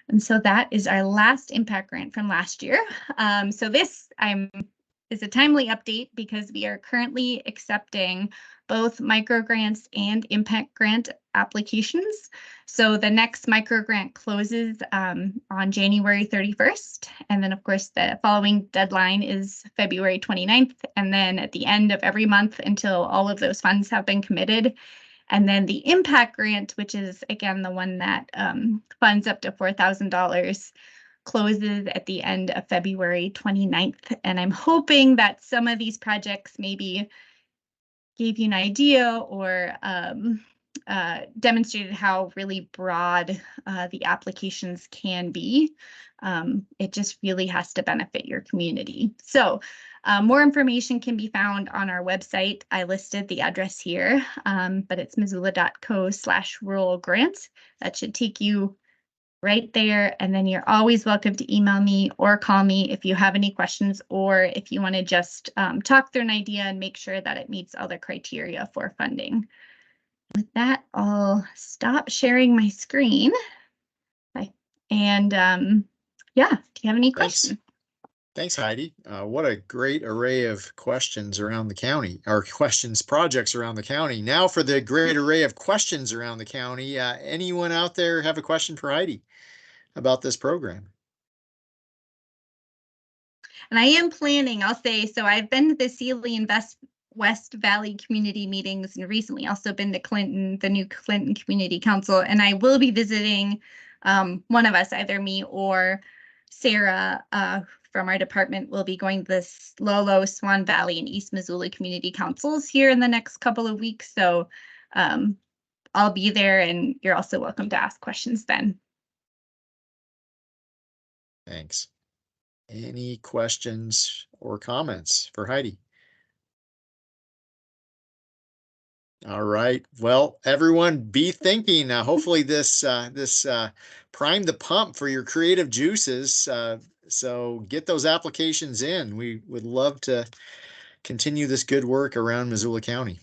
And so that is our last impact grant from last year. So this is a timely update because we are currently accepting both micro grants and impact grant applications. So the next micro grant closes on January 31st. And then of course the following deadline is February 29th. And then at the end of every month until all of those funds have been committed. And then the impact grant, which is again the one that funds up to $4,000, closes at the end of February 29th. And I'm hoping that some of these projects maybe gave you an idea or demonstrated how really broad the applications can be. It just really has to benefit your community. So more information can be found on our website. I listed the address here, but it's missoula.co/rural grants. That should take you right there. And then you're always welcome to email me or call me if you have any questions, or if you want to just talk through an idea and make sure that it meets all the criteria for funding. With that, I'll stop sharing my screen. And yeah, do you have any questions? Thanks, Heidi. What a great array of questions around the county, or projects around the county. Now for the great array of questions around the county. Anyone out there have a question for Heidi about this program? And I am planning, I'll say, so I've been to the Sealy West Valley community meetings and recently also been to Clinton, the new Clinton Community Council, and I will be visiting one of us, either me or Sarah from our department will be going to the Lolo, Swan Valley, and East Missoula Community Councils here in the next couple of weeks. So I'll be there, and you're also welcome to ask questions then. Thanks. Any questions or comments for Heidi? All right. Well, everyone, be thinking. Hopefully, this primed the pump for your creative juices. So get those applications in. We would love to continue this good work around Missoula County.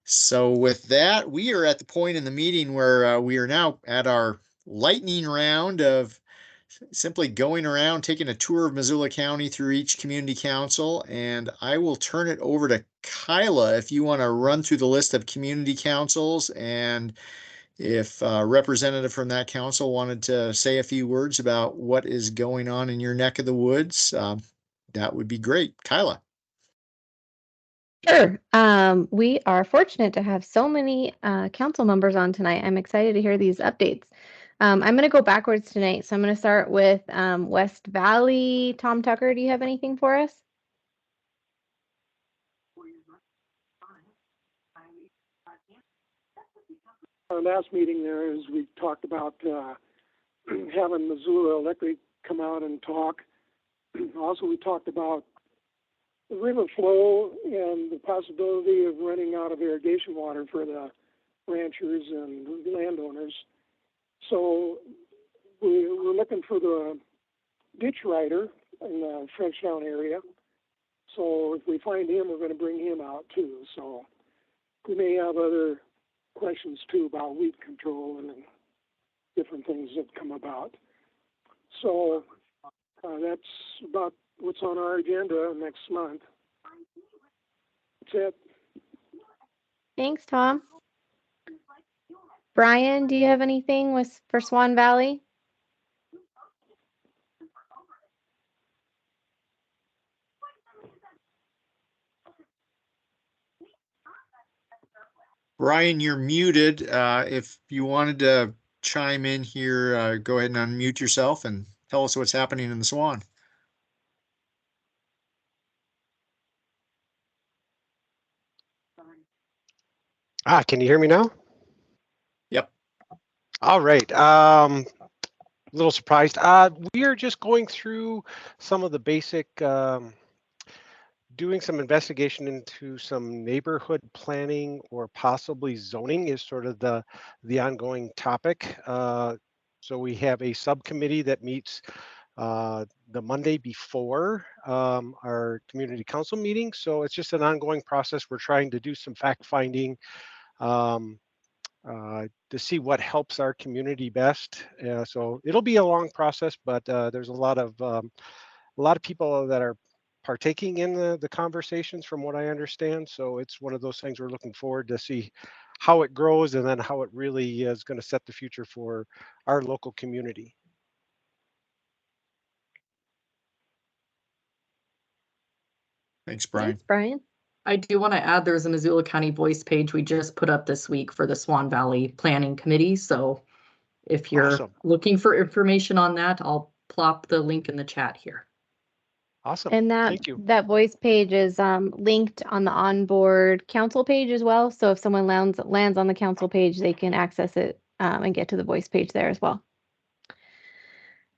So with that, we are at the point in the meeting where we are now at our lightning round of simply going around, taking a tour of Missoula County through each community council, and I will turn it over to Kyla if you want to run through the list of community councils, and if a representative from that council wanted to say a few words about what is going on in your neck of the woods, that would be great. Kyla. Sure. We are fortunate to have so many council members on tonight. I'm excited to hear these updates. I'm going to go backwards tonight. So I'm going to start with West Valley. Tom Tucker, do you have anything for us? Our last meeting there is we talked about having Missoula Electric come out and talk. Also, we talked about the river flow and the possibility of running out of irrigation water for the ranchers and landowners. So we're looking for the ditch rider in the Frenchtown area. So if we find him, we're going to bring him out too. So we may have other questions too about weed control and different things that come about. So that's about what's on our agenda next month. That's it. Thanks, Tom. Brian, do you have anything for Swan Valley? Brian, you're muted. If you wanted to chime in here, go ahead and unmute yourself and tell us what's happening in the Swan. Can you hear me now? Yep. All right. A little surprised. We are just going through some of the basic doing some investigation into some neighborhood planning or possibly zoning is sort of the ongoing topic. So we have a subcommittee that meets the Monday before our community council meeting. So it's just an ongoing process. We're trying to do some fact finding um, to see what helps our community best. So it'll be a long process, but there's a lot of people that are partaking in the conversations from what I understand. So it's one of those things we're looking forward to see how it grows and then how it really is going to set the future for our local community. Thanks, Brian. Thanks, Brian. I do want to add there's a Missoula County Voice page we just put up this week for the Swan Valley Planning Committee. So if you're Awesome. looking for information on that, I'll plop the link in the chat here. Awesome. And Thank you. that voice page is linked on the onboard council page as well. So if someone lands on the council page, they can access it and get to the voice page there as well.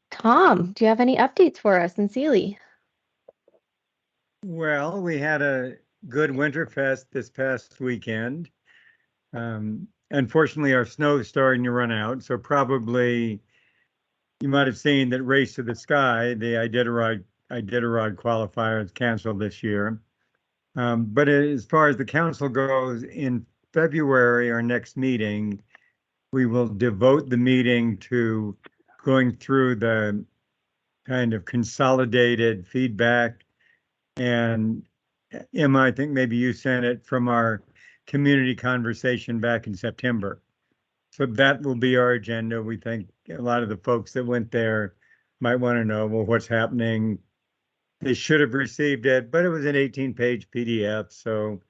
Tom, do you have any updates for us in Sealy? Well, we had a good Winterfest this past weekend. Unfortunately, our snow is starting to run out, so probably you might have seen that Race to the Sky, the Iditarod qualifier, is canceled this year. But as far as the council goes, in February, our next meeting, we will devote the meeting to going through the kind of consolidated feedback. And Emma, I think maybe you sent it from our community conversation back in September. So that will be our agenda. We think a lot of the folks that went there might want to know, well, what's happening? They should have received it, but it was an 18-page PDF. So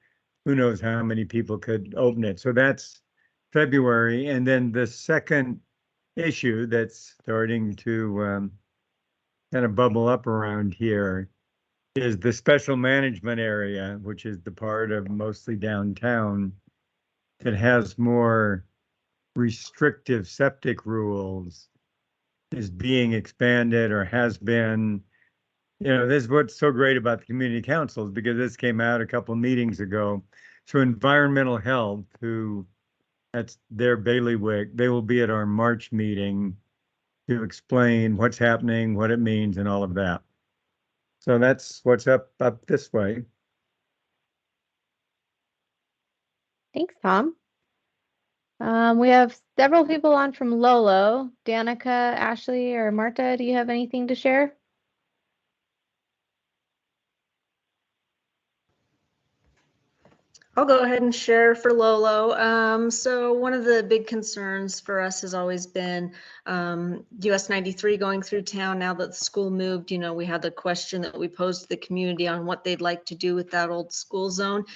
who knows how many people could open it. So that's February. And then the second issue that's starting to kind of bubble up around here is the special management area, which is the part of mostly downtown that has more restrictive septic rules, is being expanded or has been. This is what's so great about the community councils, because this came out a couple of meetings ago. So environmental health, that's their bailiwick, they will be at our March meeting to explain what's happening, what it means, and all of that. So that's what's up this way. Thanks, Tom. We have several people on from Lolo. Danica, Ashley, or Marta, do you have anything to share? I'll go ahead and share for Lolo. So one of the big concerns for us has always been US 93 going through town. Now that the school moved, we had the question that we posed to the community on what they'd like to do with that old school zone.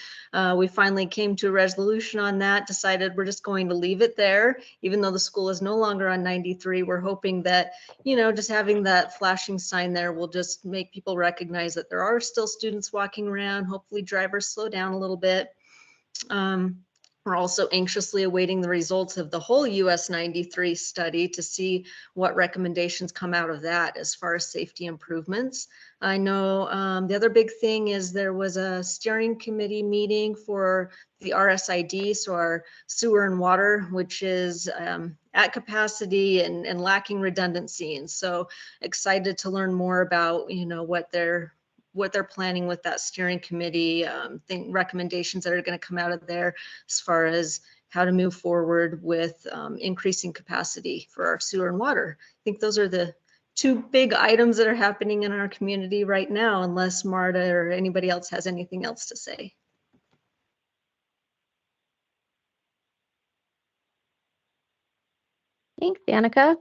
We finally came to a resolution on that, decided we're just going to leave it there, even though the school is no longer on 93. We're hoping that, just having that flashing sign there will just make people recognize that there are still students walking around. Hopefully drivers slow down a little bit. We're also anxiously awaiting the results of the whole US 93 study to see what recommendations come out of that as far as safety improvements. I know the other big thing is there was a steering committee meeting for the RSID, so our sewer and water, which is at capacity and lacking redundancy. And so excited to learn more about, what they're planning with that steering committee, recommendations that are going to come out of there as far as how to move forward with increasing capacity for our sewer and water. I think those are the two big items that are happening in our community right now, unless Marta or anybody else has anything else to say. Thanks, Danica.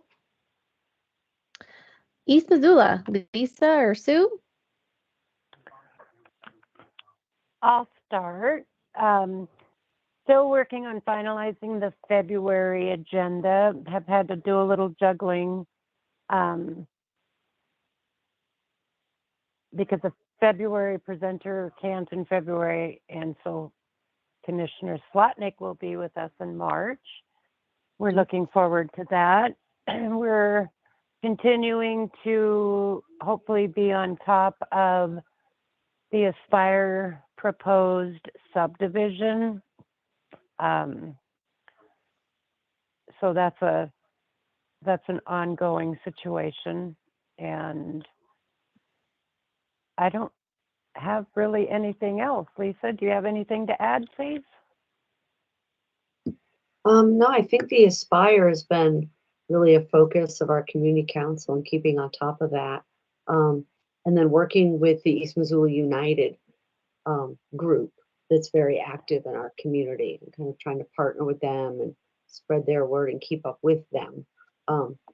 East Missoula, Lisa or Sue? I'll start. Still working on finalizing the February agenda. Have had to do a little juggling because the February presenter can't in February, and so Commissioner Slotnick will be with us in March. We're looking forward to that. We're continuing to hopefully be on top of the Aspire proposed subdivision. So that's an ongoing situation, and I don't have really anything else. Lisa, do you have anything to add, please? No, I think the Aspire has been really a focus of our community council and keeping on top of that. And then working with the East Missoula United group that's very active in our community and kind of trying to partner with them and spread their word and keep up with them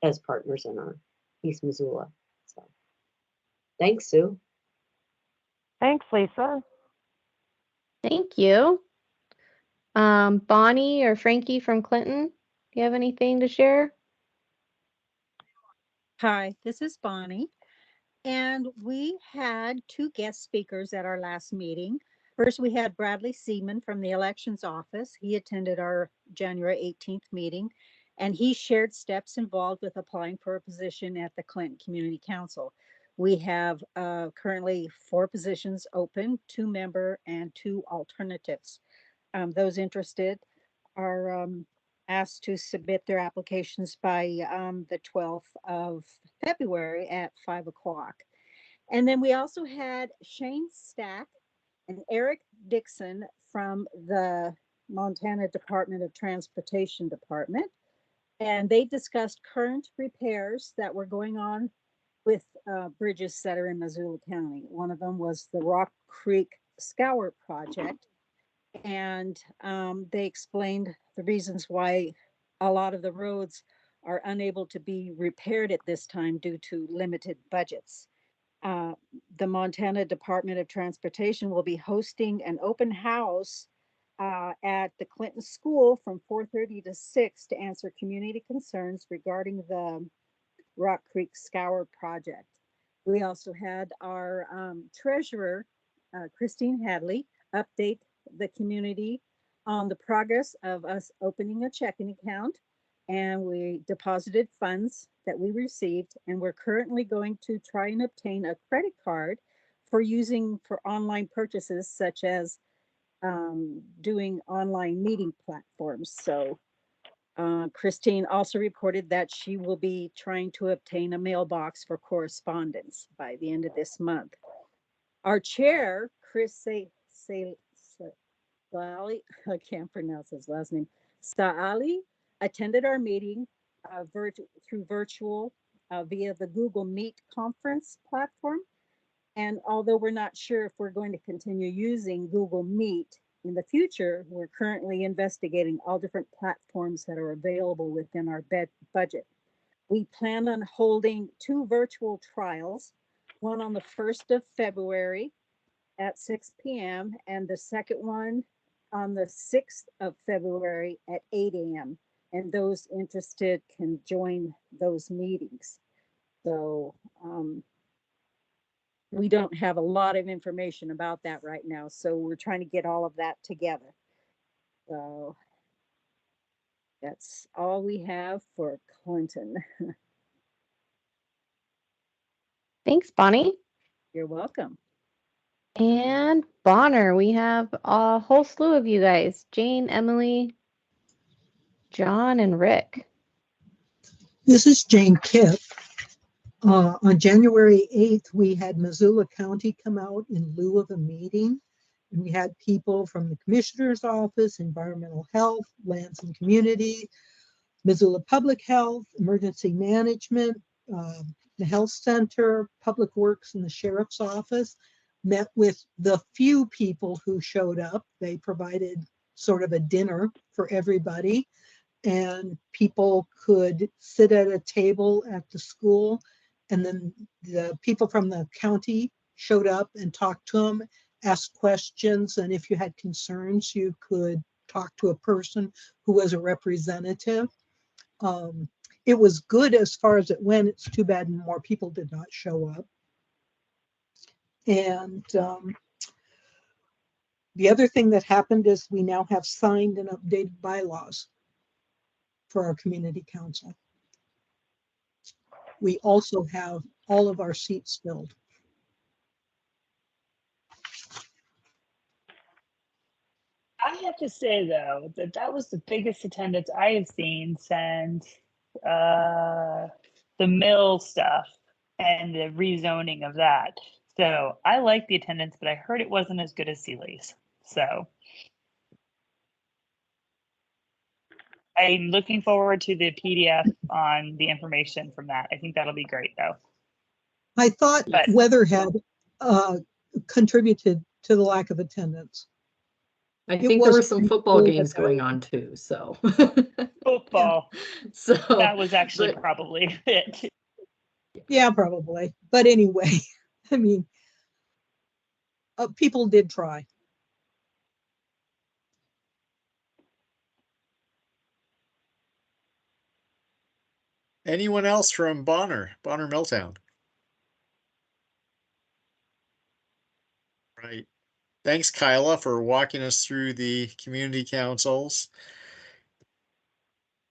as partners in our East Missoula. So thanks, Sue. Thanks, Lisa. Thank you. Bonnie or Frankie from Clinton, do you have anything to share? Hi, this is Bonnie. And we had 2 guest speakers at our last meeting. First, we had Bradley Seaman from the elections office. He attended our January 18th meeting, and he shared steps involved with applying for a position at the Clinton Community Council. We have currently 4 positions open, 2 member and 2 alternatives. Those interested are asked to submit their applications by the 12th of February at 5 o'clock. And then we also had Shane Stack and Eric Dixon from the Montana Department of Transportation Department. And they discussed current repairs that were going on with bridges that are in Missoula County. One of them was the Rock Creek Scour Project. And they explained the reasons why a lot of the roads are unable to be repaired at this time due to limited budgets. The Montana Department of Transportation will be hosting an open house at the Clinton School from 4:30 to 6 to answer community concerns regarding the Rock Creek Scour Project. We also had our treasurer, Christine Hadley, update the community on the progress of us opening a checking account, and we deposited funds that we received, and we're currently going to try and obtain a credit card for using for online purchases, such as doing online meeting platforms. So Christine also reported that she will be trying to obtain a mailbox for correspondence by the end of this month. Our chair, Chris Saali, I can't pronounce his last name, Saali, attended our meeting through virtual via the Google Meet conference platform. And although we're not sure if we're going to continue using Google Meet in the future, we're currently investigating all different platforms that are available within our budget. We plan on holding 2 virtual trials, one on the 1st of February at 6 p.m. and the second one on the 6th of February at 8 a.m. And those interested can join those meetings. So we don't have a lot of information about that right now. So we're trying to get all of that together. So that's all we have for Clinton. Thanks, Bonnie. You're welcome. And Bonner, we have a whole slew of you guys. Jane, Emily, John, and Rick. This is Jane Kipp. On January 8th, we had Missoula County come out in lieu of a meeting. And we had people from the Commissioner's Office, Environmental Health, Lands and Community, Missoula Public Health, Emergency Management, the Health Center, Public Works, and the Sheriff's Office. Met with the few people who showed up. They provided sort of a dinner for everybody. And people could sit at a table at the school, and then the people from the county showed up and talked to them, asked questions, and if you had concerns, you could talk to a person who was a representative. It was good as far as it went. It's too bad more people did not show up. And the other thing that happened is we now have signed and updated bylaws for our community council. We also have all of our seats filled. have to say though that that was the biggest attendance I have seen since the mill stuff and the rezoning of that. So I like the attendance, but I heard it wasn't as good as Sealy's. So I'm looking forward to the PDF on the information from that. I think that'll be great though. I thought But weather had contributed to the lack of attendance. I It think there was were some pretty football cold, games but going on too, so. football, So. that was actually but- probably it. yeah, probably. But anyway, I mean, people did try. Anyone else from Bonner Milltown? Right. Thanks, Kyla, for walking us through the community councils.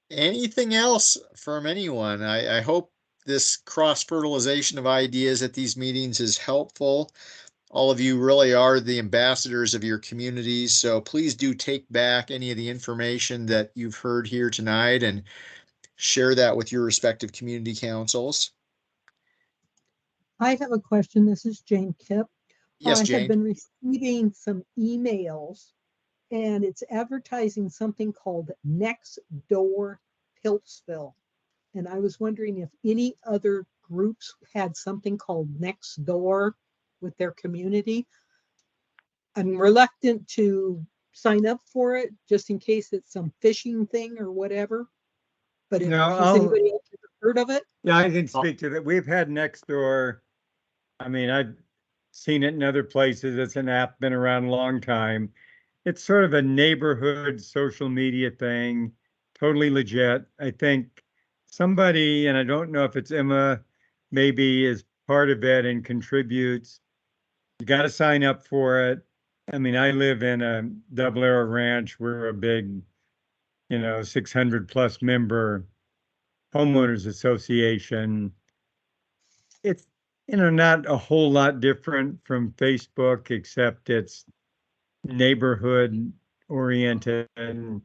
Anything else from anyone? I hope this cross-fertilization of ideas at these meetings is helpful. All of you really are the ambassadors of your communities, so please do take back any of the information that you've heard here tonight and share that with your respective community councils. I have a question. This is Jane Kipp. Yes, I Jane. have been receiving some emails, and it's advertising something called Next Door Piltsville. And I was wondering if any other groups had something called Next Door with their community. I'm reluctant to sign up for it just in case it's some phishing thing or whatever. But if No, has anybody else ever heard of it? Yeah, I can speak to that. We've had Nextdoor. I mean, I've seen it in other places. It's an app, been around a long time. It's sort of a neighborhood social media thing, totally legit. I think somebody, and I don't know if it's Emma, maybe is part of it and contributes. You got to sign up for it. I mean, I live in a Double Arrow Ranch. We're a big, 600 plus member homeowners association. It's, not a whole lot different from Facebook, except it's neighborhood oriented. And,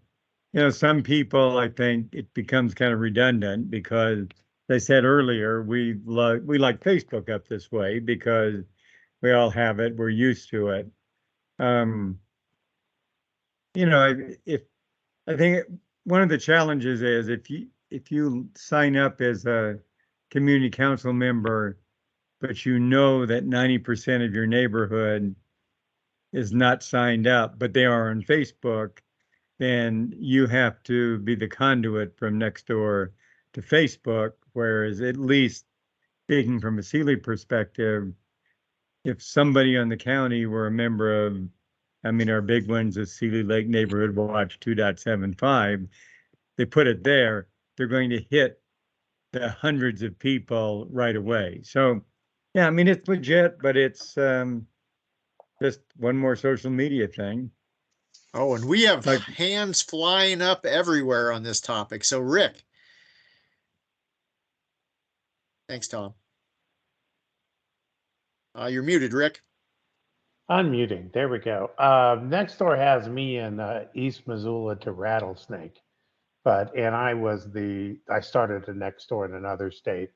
some people, I think it becomes kind of redundant because, as I said earlier, we like Facebook up this way because we all have it. We're used to it. If I think one of the challenges is if you sign up as a community council member, but you know that 90% of your neighborhood is not signed up, but they are on Facebook, then you have to be the conduit from Nextdoor to Facebook. Whereas, at least speaking from a Sealy perspective, if somebody on the county were a member of, our big ones is Sealy Lake Neighborhood Watch 2.75, they put it there, they're going to hit the hundreds of people right away. So, yeah, it's legit, but it's just one more social media thing. Oh, and we have Like- hands flying up everywhere on this topic. So, Rick. Thanks, Tom. You're muted, Rick. Unmuting. There we go. Nextdoor has me in East Missoula to Rattlesnake, and I started a Nextdoor in another state,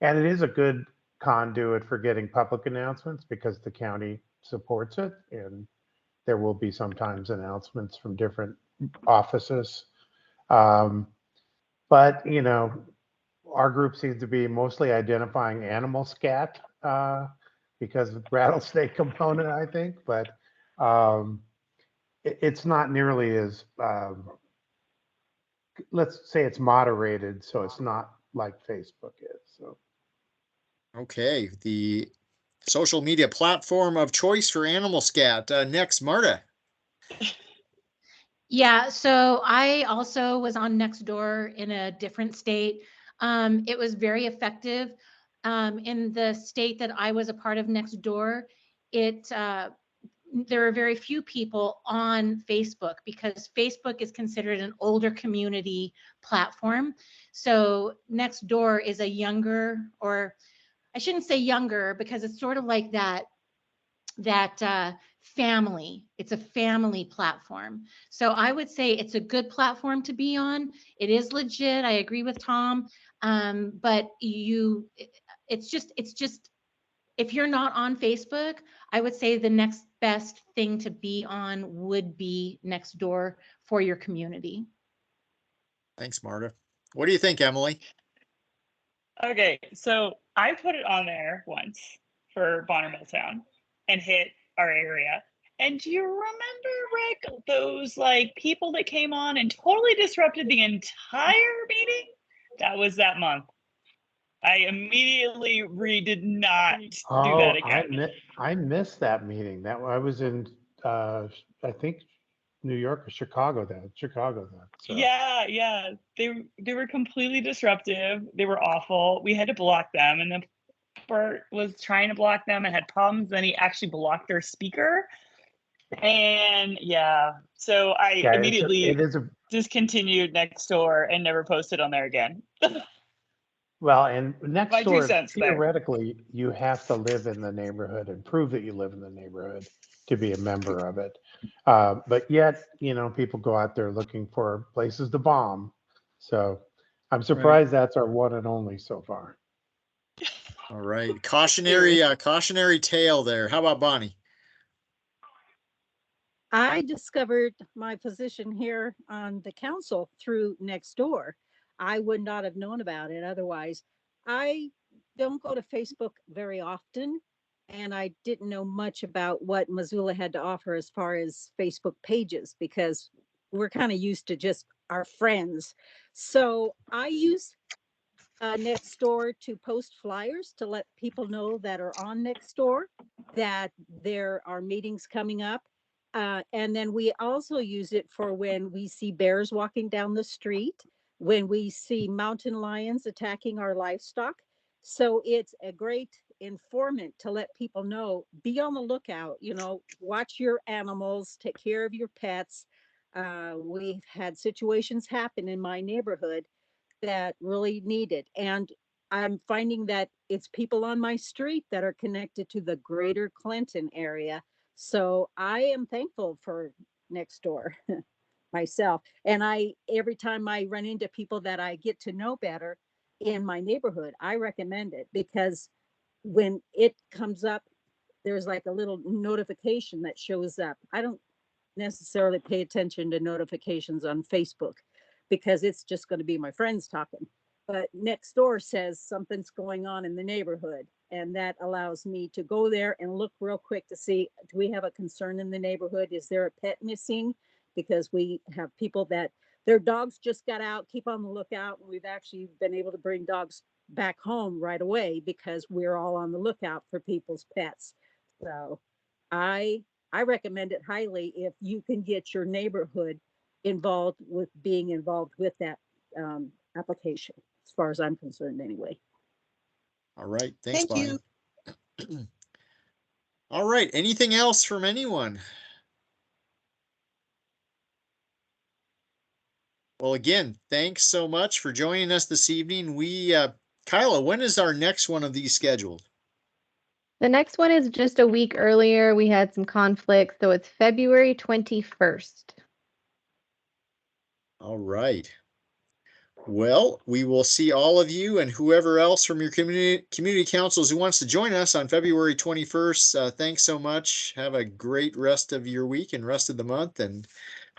and it is a good conduit for getting public announcements because the county supports it, and there will be sometimes announcements from different offices. But our group seems to be mostly identifying animal scat. Because of the rattlesnake component, I think, but it's not nearly as, let's say it's moderated, so it's not like Facebook is. So. Okay, the social media platform of choice for animal scat. Next, Marta. Yeah, so I also was on Nextdoor in a different state. It was very effective. In the state that I was a part of Nextdoor, there are very few people on Facebook because Facebook is considered an older community platform. So Nextdoor is a younger, or I shouldn't say younger because it's sort of like that family. It's a family platform. So I would say it's a good platform to be on. It is legit. I agree with Tom. But it's just, if you're not on Facebook, I would say the next best thing to be on would be Nextdoor for your community. Thanks, Marta. What do you think, Emily? Okay, so I put it on there once for Bonner Milltown and hit our area. And do you remember, Rick, those like people that came on and totally disrupted the entire meeting? That was that month. I immediately did not do that again. I missed that meeting. That I was in, I think, New York or Chicago then. So. Yeah. They were completely disruptive. They were awful. We had to block them, and then Bert was trying to block them and had problems. Then he actually blocked their speaker. And yeah, so I immediately discontinued Nextdoor and never posted on there again. Well, and Nextdoor, theoretically, you have to live in the neighborhood and prove that you live in the neighborhood to be a member of it. But yet, people go out there looking for places to bomb. So I'm surprised that's our one and only so far. All right. Cautionary tale there. How about Bonnie? I discovered my position here on the council through Nextdoor. I would not have known about it otherwise. I don't go to Facebook very often, and I didn't know much about what Missoula had to offer as far as Facebook pages, because we're kind of used to just our friends. So I use Nextdoor to post flyers to let people know that are on Nextdoor that there are meetings coming up. And then we also use it for when we see bears walking down the street, when we see mountain lions attacking our livestock. So it's a great informant to let people know, be on the lookout, watch your animals, take care of your pets. We've had situations happen in my neighborhood that really need it. And I'm finding that it's people on my street that are connected to the greater Clinton area. So I am thankful for Nextdoor myself. And every time I run into people that I get to know better in my neighborhood, I recommend it, because when it comes up, there's like a little notification that shows up. I don't necessarily pay attention to notifications on Facebook because it's just going to be my friends talking. But Nextdoor says something's going on in the neighborhood, and that allows me to go there and look real quick to see, do we have a concern in the neighborhood? Is there a pet missing? Because we have people that their dogs just got out, keep on the lookout. And we've actually been able to bring dogs back home right away because we're all on the lookout for people's pets. So I recommend it highly if you can get your neighborhood involved with being involved with that application, as far as I'm concerned anyway. All right. Thanks, Bonnie. All right. Anything else from anyone? Well, again, thanks so much for joining us this evening. Kyla, when is our next one of these scheduled? The next one is just a week earlier. We had some conflicts, so it's February 21st. All right. Well, we will see all of you and whoever else from your community councils who wants to join us on February 21st. Thanks so much. Have a great rest of your week and rest of the month, and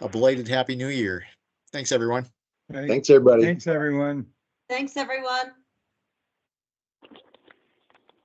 a belated Happy New Year. Thanks, everyone. Right. Thanks, everybody. Thanks, everyone. Thanks, everyone.